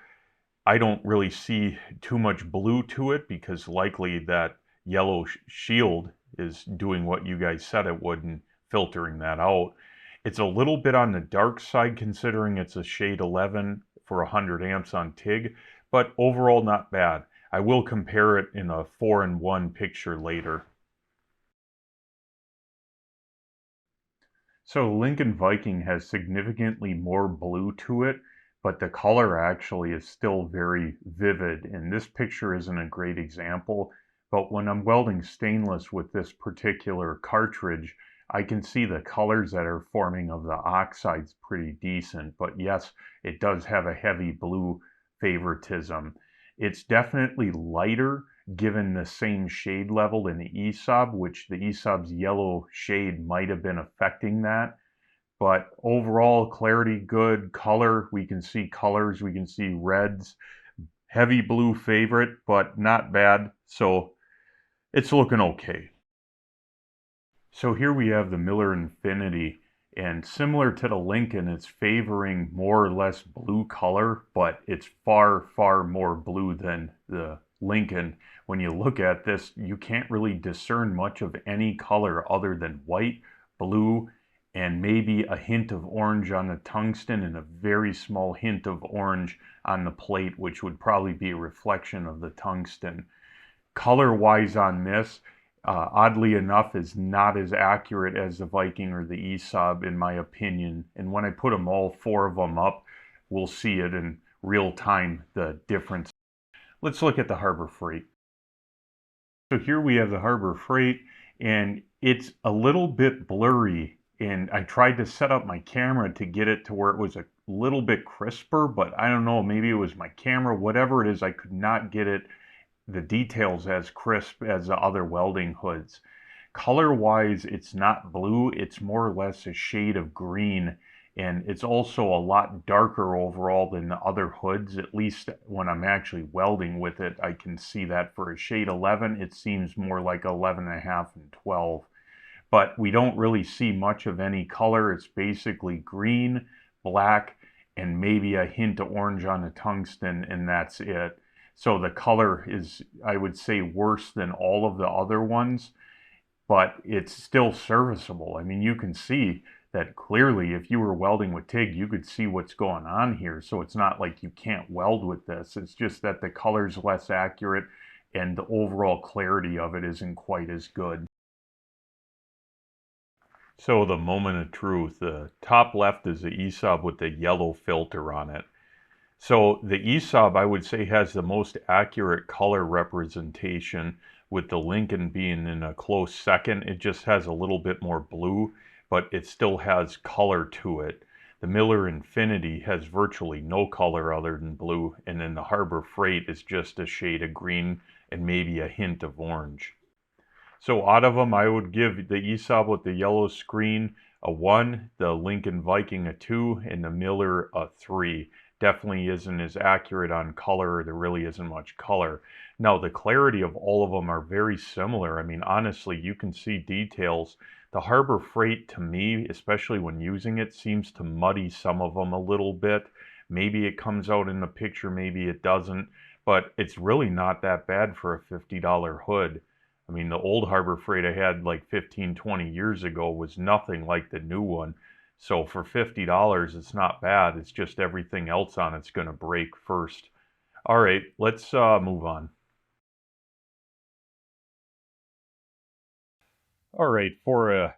I don't really see too much blue to it because likely that yellow shield is doing what you guys said it would and filtering that out. It's a little bit on the dark side considering it's a shade 11 for 100 amps on TIG, but overall not bad. I will compare it in a 4-in-1 picture later. So Lincoln Viking has significantly more blue to it, but the color actually is still very vivid. And this picture isn't a great example, but when I'm welding stainless with this particular cartridge, I can see the colors that are forming of the oxides pretty decent. But yes, it does have a heavy blue favoritism. It's definitely lighter given the same shade level in the Esab, which the Esab's yellow shade might have been affecting that. But overall, clarity good, color, we can see colors, we can see reds, heavy blue favorite, but not bad, so it's looking okay. So here we have the Miller Infinity, and similar to the Lincoln, it's favoring more or less blue color, but it's far, far more blue than the Lincoln. When you look at this, you can't really discern much of any color other than white, blue, and maybe a hint of orange on the tungsten and a very small hint of orange on the plate, which would probably be a reflection of the tungsten. Color-wise on this, oddly enough, is not as accurate as the Viking or the Esab in my opinion. And when I put them all four of them up, we'll see it in real time, the difference. Let's look at the Harbor Freight. So here we have the Harbor Freight, and it's a little bit blurry. And I tried to set up my camera to get it to where it was a little bit crisper, but I don't know, maybe it was my camera, whatever it is, I could not get it, the details as crisp as the other welding hoods. Color-wise, it's not blue, it's more or less a shade of green, and it's also a lot darker overall than the other hoods. At least when I'm actually welding with it, I can see that for a shade 11, it seems more like 11.5 and 12. but we don't really see much of any color. It's basically green, black, and maybe a hint of orange on the tungsten, and that's it. So the color is, I would say, worse than all of the other ones, but it's still serviceable. I mean, you can see that clearly if you were welding with TIG, you could see what's going on here. So it's not like you can't weld with this. It's just that the color's less accurate and the overall clarity of it isn't quite as good. So the moment of truth, the top left is the Esab with the yellow filter on it. So the Esab, I would say, has the most accurate color representation, with the Lincoln being in a close second. It just has a little bit more blue, but it still has color to it. The Miller Infinity has virtually no color other than blue, and then the Harbor Freight is just a shade of green and maybe a hint of orange. So out of them, I would give the Esab with the yellow screen a 1, the Lincoln Viking a 2, and the Miller a 3. Definitely isn't as accurate on color. There really isn't much color. Now, the clarity of all of them are very similar. I mean, honestly, you can see details. The Harbor Freight, to me, especially when using it, seems to muddy some of them a little bit. Maybe it comes out in the picture, maybe it doesn't, but it's really not that bad for a $50 hood. I mean, the old Harbor Freight I had like 15, 20 years ago was nothing like the new one. So for $50, it's not bad. It's just everything else on it's going to break first. All right, let's move on. All right, for a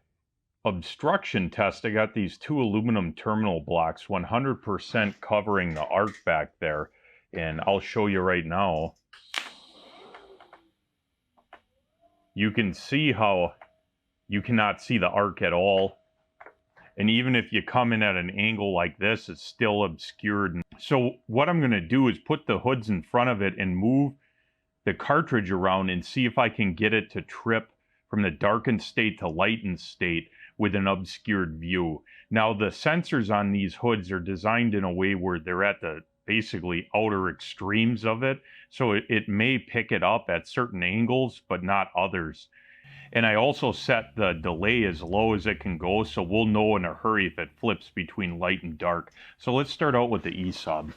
obstruction test, I got these 2 aluminum terminal blocks, 100% covering the arc back there. And I'll show you right now. You can see how you cannot see the arc at all. And even if you come in at an angle like this, it's still obscured. So what I'm going to do is put the hoods in front of it and move the cartridge around and see if I can get it to trip from the darkened state to lightened state with an obscured view. Now, the sensors on these hoods are designed in a way where they're at the basically outer extremes of it. So it may pick it up at certain angles, but not others. And I also set the delay as low as it can go, so we'll know in a hurry if it flips between light and dark. So let's start out with the Esab.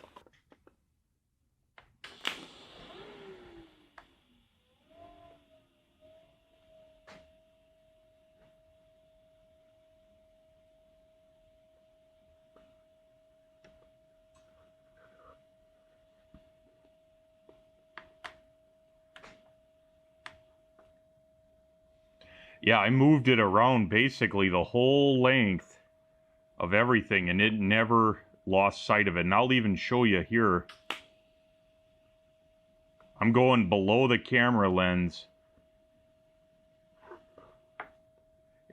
Yeah, I moved it around basically the whole length of everything, and it never lost sight of it. And I'll even show you here. I'm going below the camera lens.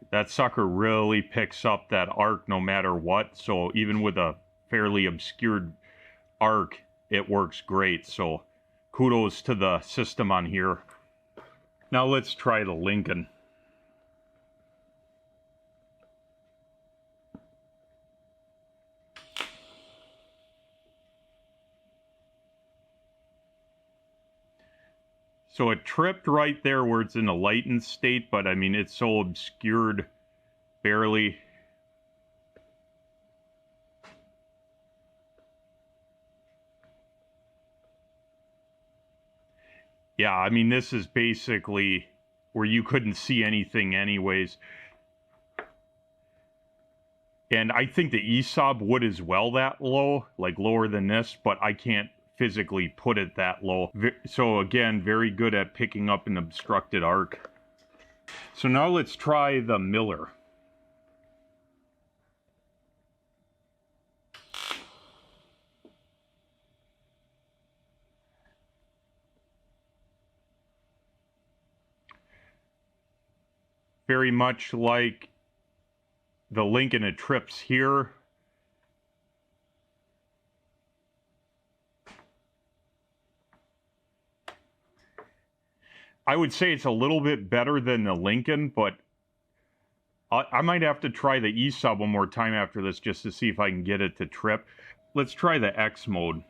That sucker really picks up that arc no matter what. So even with a fairly obscured arc, it works great. So kudos to the system on here. Now let's try the Lincoln. So it tripped right there where it's in a lightened state, but I mean, it's so obscured, barely. Yeah, I mean, this is basically where you couldn't see anything anyways. And I think the Esab would as well that low, like lower than this, but I can't physically put it that low. So again, very good at picking up an obstructed arc. So now let's try the Miller. Very much like the Lincoln, it trips here. I would say it's a little bit better than the Lincoln, but I might have to try the Esab one more time after this just to see if I can get it to trip. Let's try the X mode.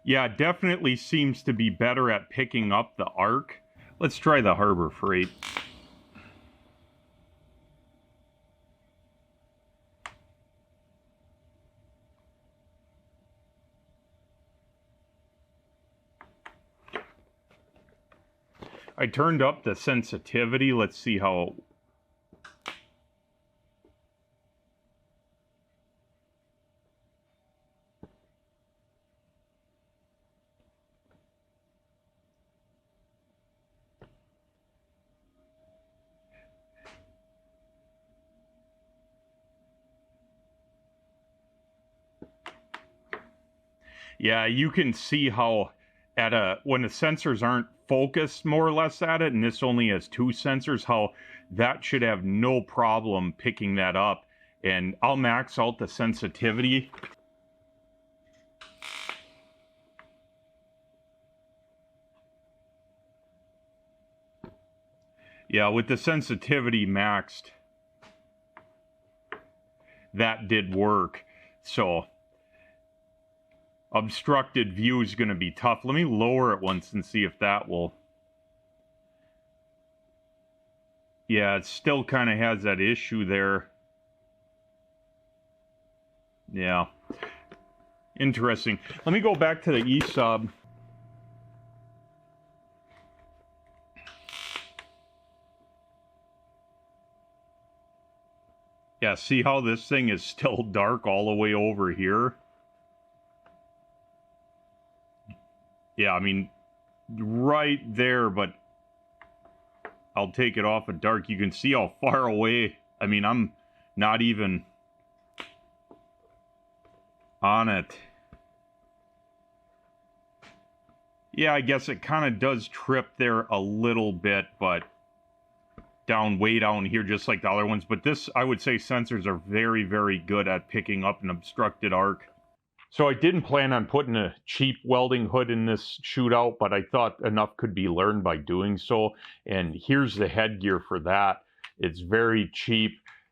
Yeah, it definitely seems to be better at picking up the arc. Let's try the Harbor Freight. I turned up the sensitivity. Let's see how... Yeah, you can see how when the sensors aren't focused more or less at it, and this only has 2 sensors, how that should have no problem picking that up. And I'll max out the sensitivity. Yeah, with the sensitivity maxed, that did work. So obstructed view is going to be tough. Let me lower it once and see if that will... Yeah, it still kind of has that issue there. Yeah. Interesting. Let me go back to the Esab. Yeah, see how this thing is still dark all the way over here? Yeah, I mean, right there, but I'll take it off of dark. You can see how far away. I mean, I'm not even on it. Yeah, I guess it kind of does trip there a little bit, but way down here, just like the other ones. But this, I would say sensors are very, very good at picking up an obstructed arc. So I didn't plan on putting a cheap welding hood in this shootout, but I thought enough could be learned by doing so. And here's the headgear for that. It's very cheap.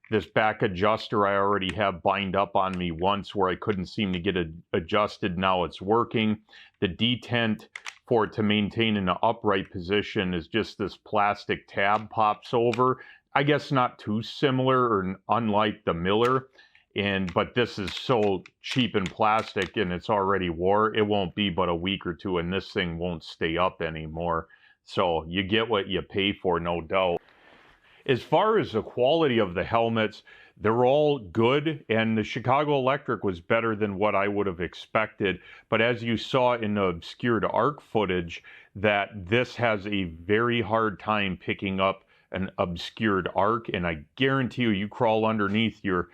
This back adjuster I already have bind up on me once where I couldn't seem to get it adjusted. Now it's working. The detent for it to maintain in an upright position is just this plastic tab pops over. I guess not too similar or unlike the Miller. But this is so cheap and plastic and it's already wore. It won't be but a week or two and this thing won't stay up anymore. So you get what you pay for, no doubt. As far as the quality of the helmets, they're all good, and the Chicago Electric was better than what I would have expected. But as you saw in the obscured arc footage, that this has a very hard time picking up an obscured arc, and I guarantee you crawl underneath your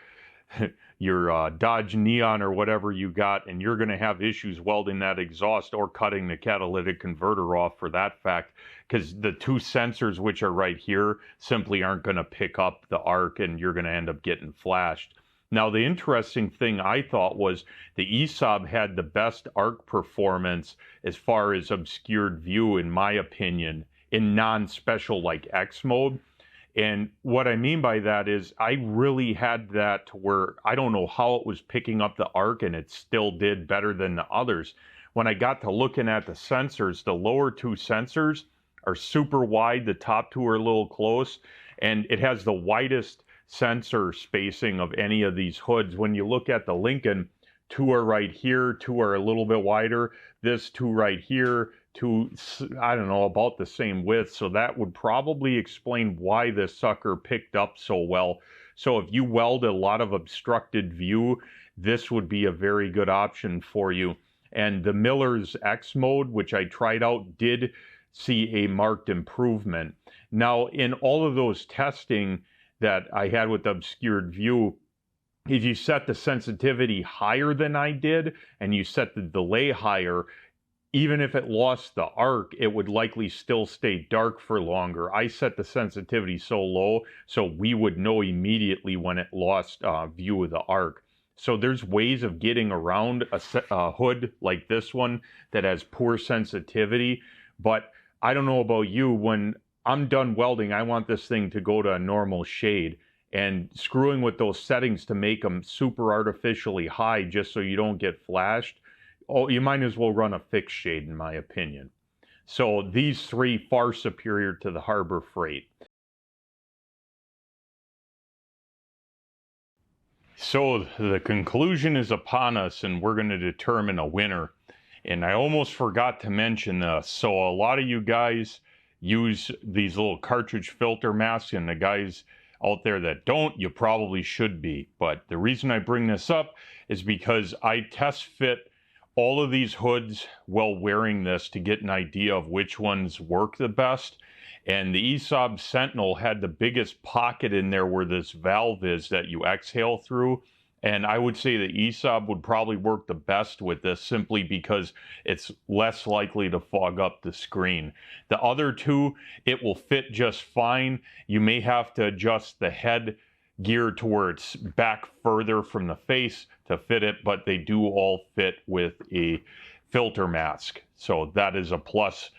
Dodge Neon or whatever you got, and you're going to have issues welding that exhaust or cutting the catalytic converter off for that fact, because the 2 sensors which are right here simply aren't going to pick up the arc and you're going to end up getting flashed. Now, the interesting thing I thought was the Esab had the best arc performance as far as obscured view, in my opinion, in non-special like X mode. And what I mean by that is I really had that to where I don't know how it was picking up the arc and it still did better than the others. When I got to looking at the sensors, the lower 2 sensors are super wide. The top 2 are a little close, and it has the widest sensor spacing of any of these hoods. When you look at the Lincoln, 2 are right here, 2 are a little bit wider. This 2 right here, 2, I don't know, about the same width. So that would probably explain why this sucker picked up so well. So if you weld a lot of obstructed view, this would be a very good option for you. And the Miller's X mode, which I tried out, did see a marked improvement. Now, in all of those testing that I had with obscured view, if you set the sensitivity higher than I did, and you set the delay higher, even if it lost the arc, it would likely still stay dark for longer. I set the sensitivity so low, so we would know immediately when it lost view of the arc. So there's ways of getting around a hood like this one that has poor sensitivity. But I don't know about you, when I'm done welding, I want this thing to go to a normal shade. And screwing with those settings to make them super artificially high just so you don't get flashed, you might as well run a fixed shade in my opinion. So these three far superior to the Harbor Freight. So the conclusion is upon us, and we're going to determine a winner. And I almost forgot to mention this. So a lot of you guys use these little cartridge filter masks, and the guys out there that don't, you probably should be. But the reason I bring this up is because I test fit all of these hoods while wearing this to get an idea of which ones work the best. And the Esab Sentinel had the biggest pocket in there where this valve is that you exhale through. And I would say the Esab would probably work the best with this simply because it's less likely to fog up the screen. The other two, it will fit just fine. You may have to adjust the head gear to where it's back further from the face to fit it, but they do all fit with a filter mask. So that is a plus,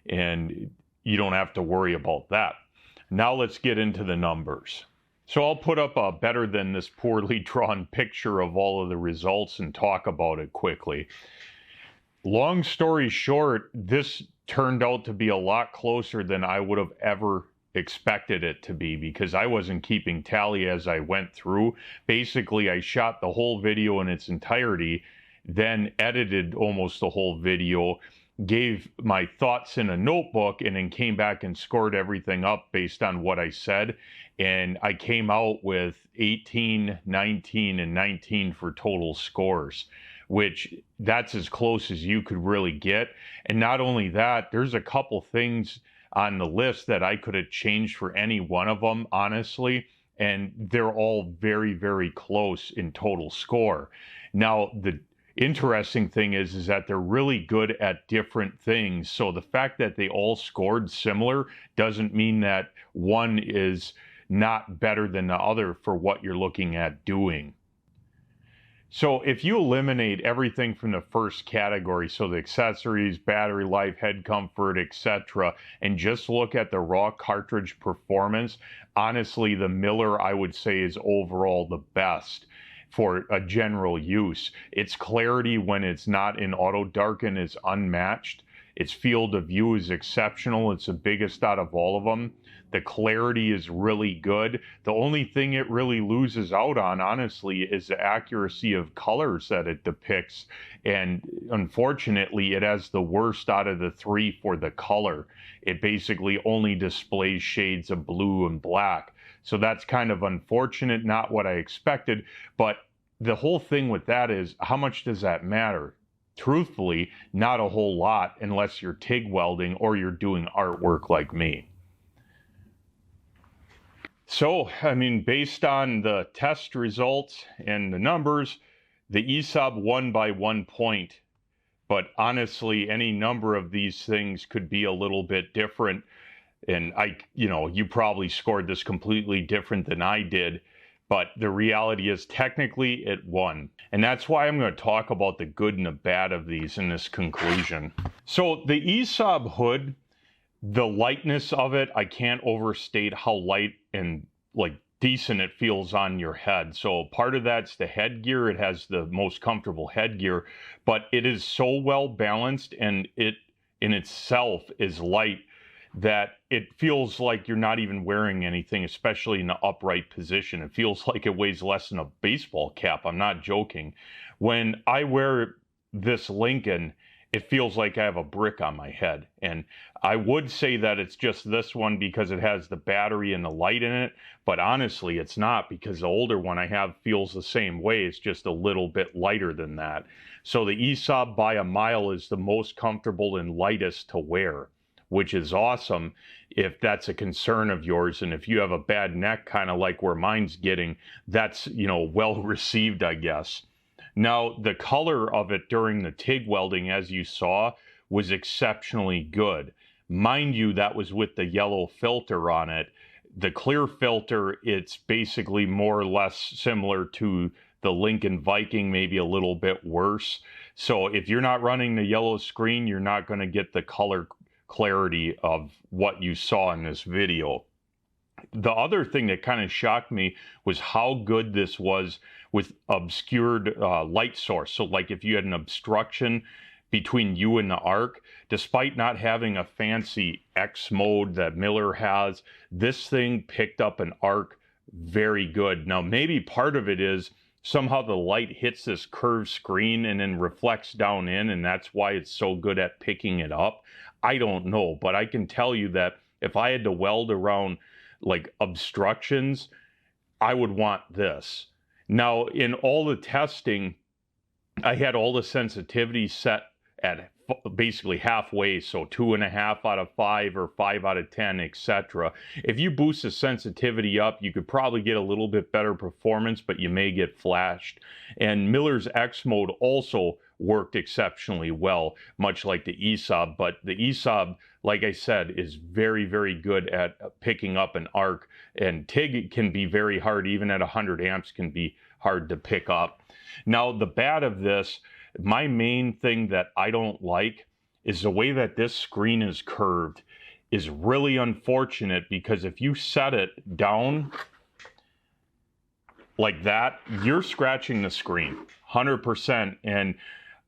and you don't have to worry about that. Now let's get into the numbers. So I'll put up a better than this poorly drawn picture of all of the results and talk about it quickly. Long story short, this turned out to be a lot closer than I would have ever expected it to be, because I wasn't keeping tally as I went through. Basically, I shot the whole video in its entirety, then edited almost the whole video, gave my thoughts in a notebook, and then came back and scored everything up based on what I said. And I came out with 18, 19, and 19 for total scores, which that's as close as you could really get. And not only that, there's a couple things on the list that I could have changed for any one of them, honestly, and they're all very, very close in total score. Now, the interesting thing is that they're really good at different things. So the fact that they all scored similar doesn't mean that one is not better than the other for what you're looking at doing. So if you eliminate everything from the first category, so the accessories, battery life, head comfort, etc., and just look at the raw cartridge performance, honestly, the Miller, I would say, is overall the best for a general use. Its clarity when it's not in auto darken is unmatched. Its field of view is exceptional. It's the biggest out of all of them. The clarity is really good. The only thing it really loses out on, honestly, is the accuracy of colors that it depicts. And unfortunately, it has the worst out of the three for the color. It basically only displays shades of blue and black. So that's kind of unfortunate, not what I expected. But the whole thing with that is, how much does that matter? Truthfully, not a whole lot unless you're TIG welding or you're doing artwork like me. So, I mean, based on the test results and the numbers, the Esab won by 1 point. But honestly, any number of these things could be a little bit different. And you probably scored this completely different than I did. But the reality is, technically, it won. And that's why I'm going to talk about the good and the bad of these in this conclusion. So the Esab hood, the lightness of it, I can't overstate how light and decent it feels on your head. So part of that's the headgear. It has the most comfortable headgear, but it is so well balanced, and it in itself is light that it feels like you're not even wearing anything, especially in the upright position. It feels like it weighs less than a baseball cap. I'm not joking. When I wear this Lincoln, it feels like I have a brick on my head. And I would say that it's just this one because it has the battery and the light in it, but honestly, it's not, because the older one I have feels the same way. It's just a little bit lighter than that. So the Esab by a mile is the most comfortable and lightest to wear, which is awesome if that's a concern of yours. And if you have a bad neck, kind of like where mine's getting, that's, well received, I guess. Now, the color of it during the TIG welding, as you saw, was exceptionally good. Mind you, that was with the yellow filter on it. The clear filter, it's basically more or less similar to the Lincoln Viking, maybe a little bit worse. So if you're not running the yellow screen, you're not going to get the color clarity of what you saw in this video. The other thing that kind of shocked me was how good this was with obscured light source. So like if you had an obstruction between you and the arc, despite not having a fancy X mode that Miller has, this thing picked up an arc very good. Now maybe part of it is somehow the light hits this curved screen and then reflects down in, and that's why it's so good at picking it up. I don't know, but I can tell you that if I had to weld around like obstructions, I would want this. Now in all the testing, I had all the sensitivity set at basically halfway, so 2.5 out of 5 or 5 out of 10, etc. If you boost the sensitivity up, you could probably get a little bit better performance, but you may get flashed. And Miller's X mode also worked exceptionally well, much like the Esab, but the Esab, like I said, is very, very good at picking up an arc, and TIG can be very hard, even at 100 amps can be hard to pick up. Now the bad of this, my main thing that I don't like is the way that this screen is curved is really unfortunate, because if you set it down like that, you're scratching the screen 100%. And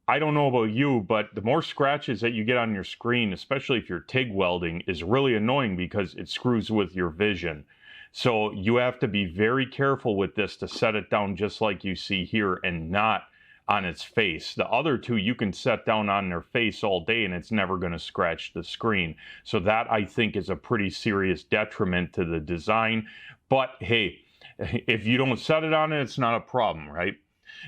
I don't know about you, but the more scratches that you get on your screen, especially if you're TIG welding, is really annoying because it screws with your vision. So you have to be very careful with this to set it down just like you see here and not on its face. The other two you can set down on their face all day and it's never going to scratch the screen. So that, I think, is a pretty serious detriment to the design. But hey, if you don't set it on it, it's not a problem, right?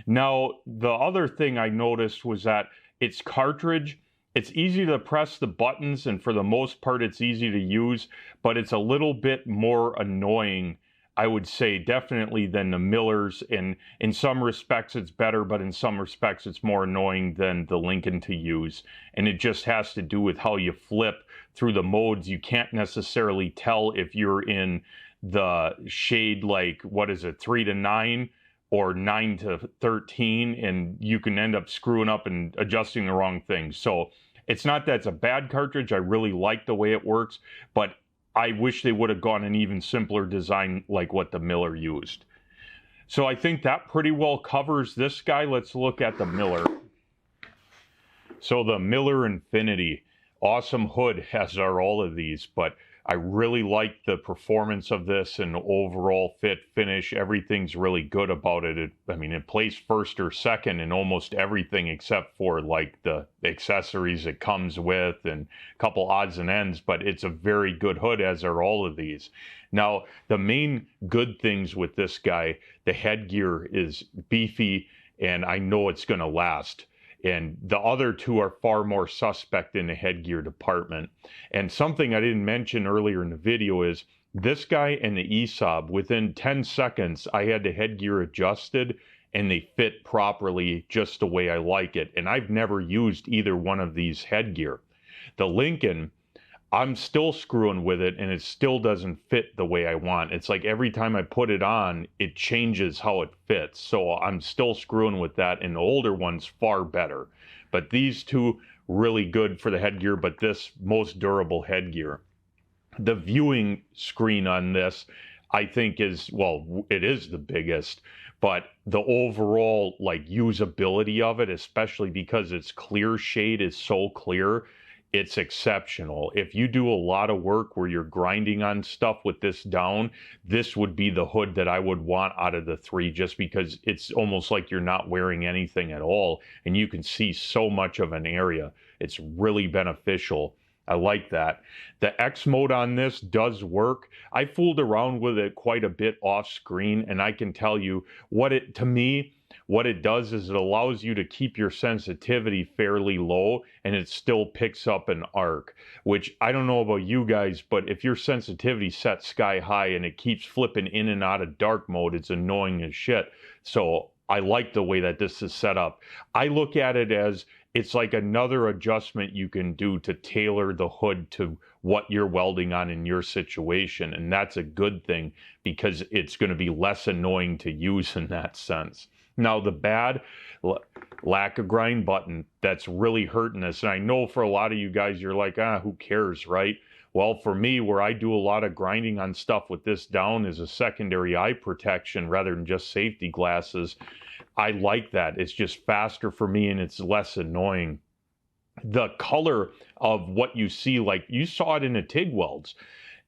Now, the other thing I noticed was that it's cartridge. It's easy to press the buttons, and for the most part it's easy to use, but it's a little bit more annoying, I would say, definitely, than the Millers. And in some respects it's better, but in some respects it's more annoying than the Lincoln to use. And it just has to do with how you flip through the modes. You can't necessarily tell if you're in the shade, like, what is it, 3 to 9 or 9 to 13, and you can end up screwing up and adjusting the wrong thing. So it's not that it's a bad cartridge. I really like the way it works, but I wish they would have gone an even simpler design like what the Miller used. So I think that pretty well covers this guy. Let's look at the Miller. So the Miller Infinity, awesome hood, as are all of these, but I really like the performance of this and overall fit, finish. Everything's really good about it. I mean, it plays first or second in almost everything except for like the accessories it comes with and a couple odds and ends, but it's a very good hood, as are all of these. Now, the main good things with this guy, the headgear is beefy, and I know it's going to last. And the other two are far more suspect in the headgear department. And something I didn't mention earlier in the video is this guy and the Esab, within 10 seconds, I had the headgear adjusted and they fit properly just the way I like it. And I've never used either one of these headgear. The Lincoln, I'm still screwing with it and it still doesn't fit the way I want. It's like every time I put it on, it changes how it fits. So I'm still screwing with that, and the older one's far better. But these two, really good for the headgear, but this most durable headgear. The viewing screen on this, I think is, well, it is the biggest, but the overall like usability of it, especially because its clear shade is so clear, it's exceptional. If you do a lot of work where you're grinding on stuff with this down, this would be the hood that I would want out of the three, just because it's almost like you're not wearing anything at all and you can see so much of an area. It's really beneficial. I like that. The X mode on this does work. I fooled around with it quite a bit off screen, and I can tell you what it, to me, what it does is it allows you to keep your sensitivity fairly low and it still picks up an arc, which I don't know about you guys, but if your sensitivity set sky high and it keeps flipping in and out of dark mode, it's annoying as shit. So I like the way that this is set up. I look at it as it's like another adjustment you can do to tailor the hood to what you're welding on in your situation. And that's a good thing because it's going to be less annoying to use in that sense. Now, the bad, lack of grind button, that's really hurting us. And I know for a lot of you guys, you're like, who cares, right? Well, for me, where I do a lot of grinding on stuff with this down is a secondary eye protection rather than just safety glasses. I like that. It's just faster for me and it's less annoying. The color of what you see, like you saw it in the TIG welds,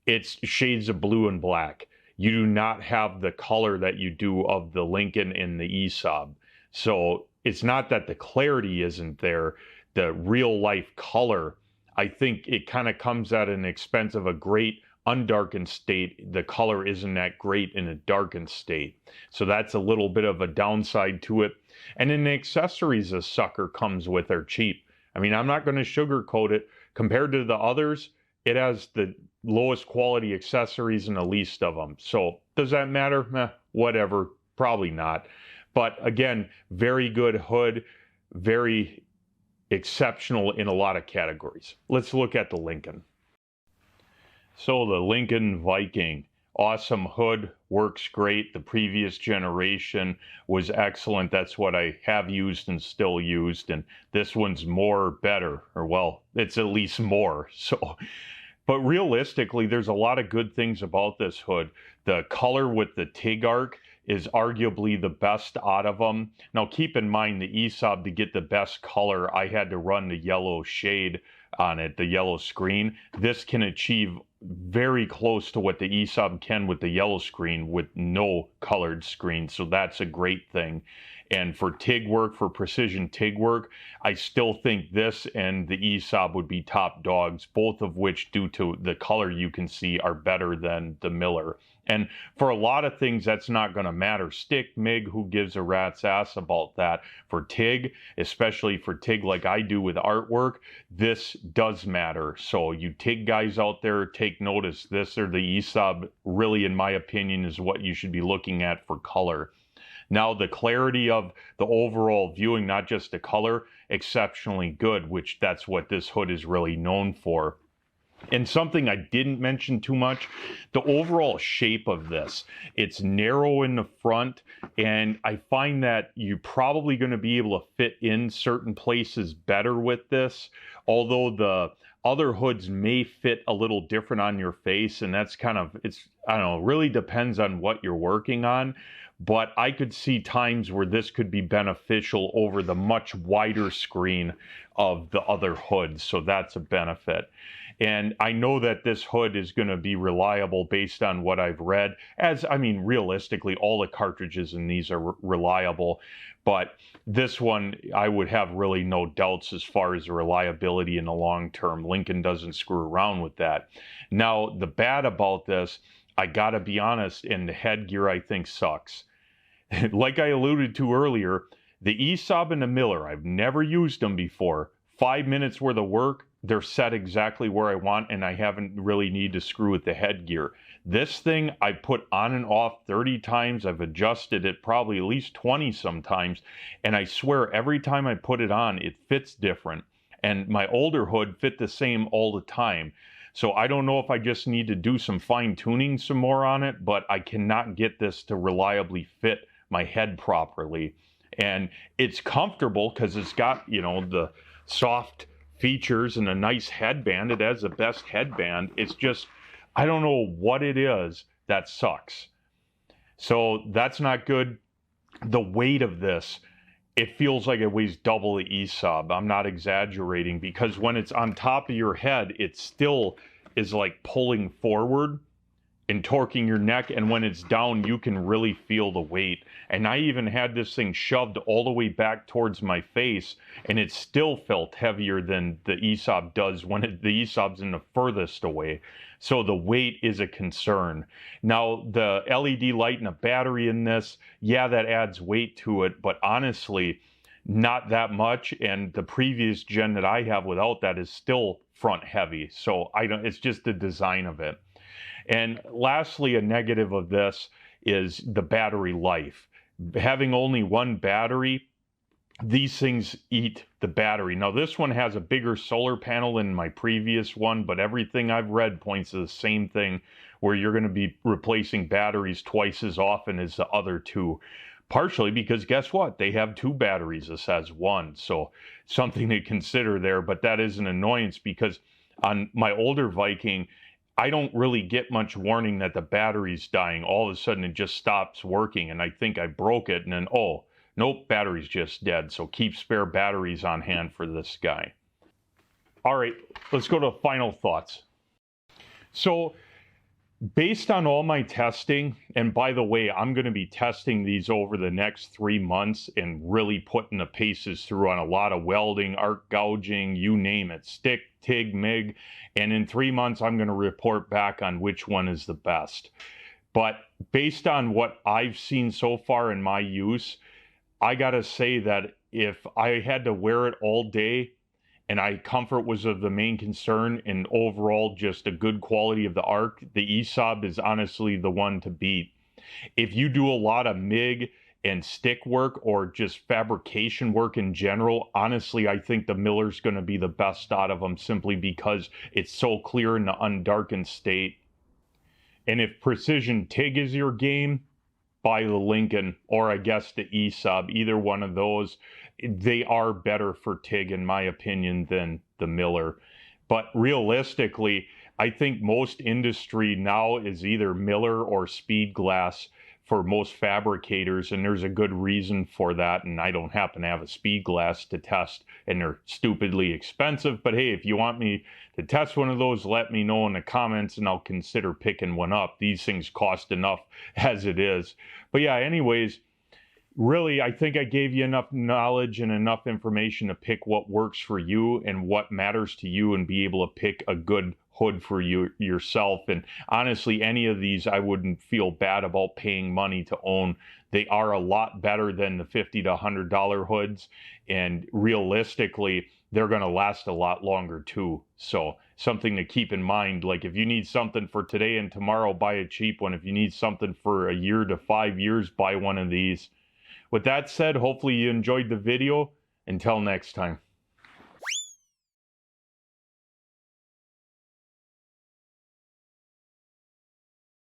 it's shades of blue and black. You do not have the color that you do of the Lincoln and the Esab. So it's not that the clarity isn't there, the real life color. I think it kind of comes at an expense of a great undarkened state. The color isn't that great in a darkened state. So that's a little bit of a downside to it. And then the accessories a sucker comes with are cheap. I mean, I'm not going to sugarcoat it. Compared to the others, it has the lowest quality accessories and the least of them. So does that matter? Whatever, probably not. But again, very good hood, very exceptional in a lot of categories. Let's look at the Lincoln. So the Lincoln Viking, awesome hood, works great. The previous generation was excellent. That's what I have used and still used. And this one's more better, or well, it's at least more. So, but realistically, there's a lot of good things about this hood. The color with the TIG arc is arguably the best out of them. Now keep in mind the Esab, to get the best color, I had to run the yellow shade on it, the yellow screen. This can achieve very close to what the Esab can with the yellow screen with no colored screen. So that's a great thing. And for TIG work, for precision TIG work, I still think this and the Esab would be top dogs, both of which, due to the color you can see, are better than the Miller. And for a lot of things, that's not going to matter. Stick, MIG, who gives a rat's ass about that? For TIG, especially for TIG like I do with artwork, this does matter. So you TIG guys out there, take notice. This or the Esab, really, in my opinion, is what you should be looking at for color. Now, the clarity of the overall viewing, not just the color, exceptionally good, which that's what this hood is really known for. And something I didn't mention too much, the overall shape of this. It's narrow in the front, and I find that you're probably going to be able to fit in certain places better with this, although the other hoods may fit a little different on your face, and that's kind of, it's, I don't know, really depends on what you're working on. But I could see times where this could be beneficial over the much wider screen of the other hoods. So that's a benefit. And I know that this hood is going to be reliable based on what I've read. As, I mean, realistically, all the cartridges in these are reliable. But this one, I would have really no doubts as far as the reliability in the long term. Lincoln doesn't screw around with that. Now, the bad about this, I gotta be honest, and the headgear I think sucks. Like I alluded to earlier, the Esab and the Miller, I've never used them before. 5 minutes worth of work, they're set exactly where I want, and I haven't really need to screw with the headgear. This thing I put on and off 30 times. I've adjusted it probably at least 20 sometimes, and I swear every time I put it on, it fits different. And my older hood fit the same all the time. So I don't know if I just need to do some fine tuning some more on it, but I cannot get this to reliably fit my head properly. And it's comfortable because it's got, you know, the soft features and a nice headband. It has the best headband. It's just, I don't know what it is that sucks. So that's not good. The weight of this, it feels like it weighs double the Esab. I'm not exaggerating, because when it's on top of your head, it still is like pulling forward and torquing your neck, and when it's down, you can really feel the weight. And I even had this thing shoved all the way back towards my face, and it still felt heavier than the Esab does when the Esab's in the furthest away. So the weight is a concern. Now, the LED light and a battery in this, yeah, that adds weight to it, but honestly, not that much. And the previous gen that I have without that is still front heavy. So it's just the design of it. And lastly, a negative of this is the battery life. Having only one battery, these things eat the battery. Now, this one has a bigger solar panel than my previous one, but everything I've read points to the same thing, where you're going to be replacing batteries twice as often as the other two. Partially because guess what? They have two batteries. This has one. So something to consider there, but that is an annoyance because On my older Viking, I don't really get much warning that the battery's dying. All of a sudden it just stops working and I think I broke it, and then, oh, nope, battery's just dead. So keep spare batteries on hand for this guy. All right, let's go to final thoughts. So based on all my testing, and by the way, I'm going to be testing these over the next 3 months and really putting the paces through on a lot of welding, arc gouging, you name it, stick, TIG, MIG. And in 3 months, I'm going to report back on which one is the best. But based on what I've seen so far in my use, I got to say that if I had to wear it all day, and comfort was of the main concern, and overall just a good quality of the arc, the Esab is honestly the one to beat. If you do a lot of MIG and stick work or just fabrication work in general, honestly, I think the Miller's going to be the best out of them simply because it's so clear in the undarkened state. And if precision TIG is your game, buy the Lincoln, or I guess the Esab, either one of those. They are better for TIG, in my opinion, than the Miller. But realistically, I think most industry now is either Miller or speed glass for most fabricators, and there's a good reason for that. And I don't happen to have a speed glass to test, and they're stupidly expensive. But hey, if you want me to test one of those, let me know in the comments and I'll consider picking one up. These things cost enough as it is. But yeah, anyways, really, I think I gave you enough knowledge and enough information to pick what works for you and what matters to you, and be able to pick a good hood for you yourself. And honestly, any of these I wouldn't feel bad about paying money to own. They are a lot better than the $50 to $100 hoods, and realistically they're going to last a lot longer too. So something to keep in mind. Like, if you need something for today and tomorrow, buy a cheap one. If you need something for a year to 5 years, buy one of these. With that said, hopefully you enjoyed the video. Until next time.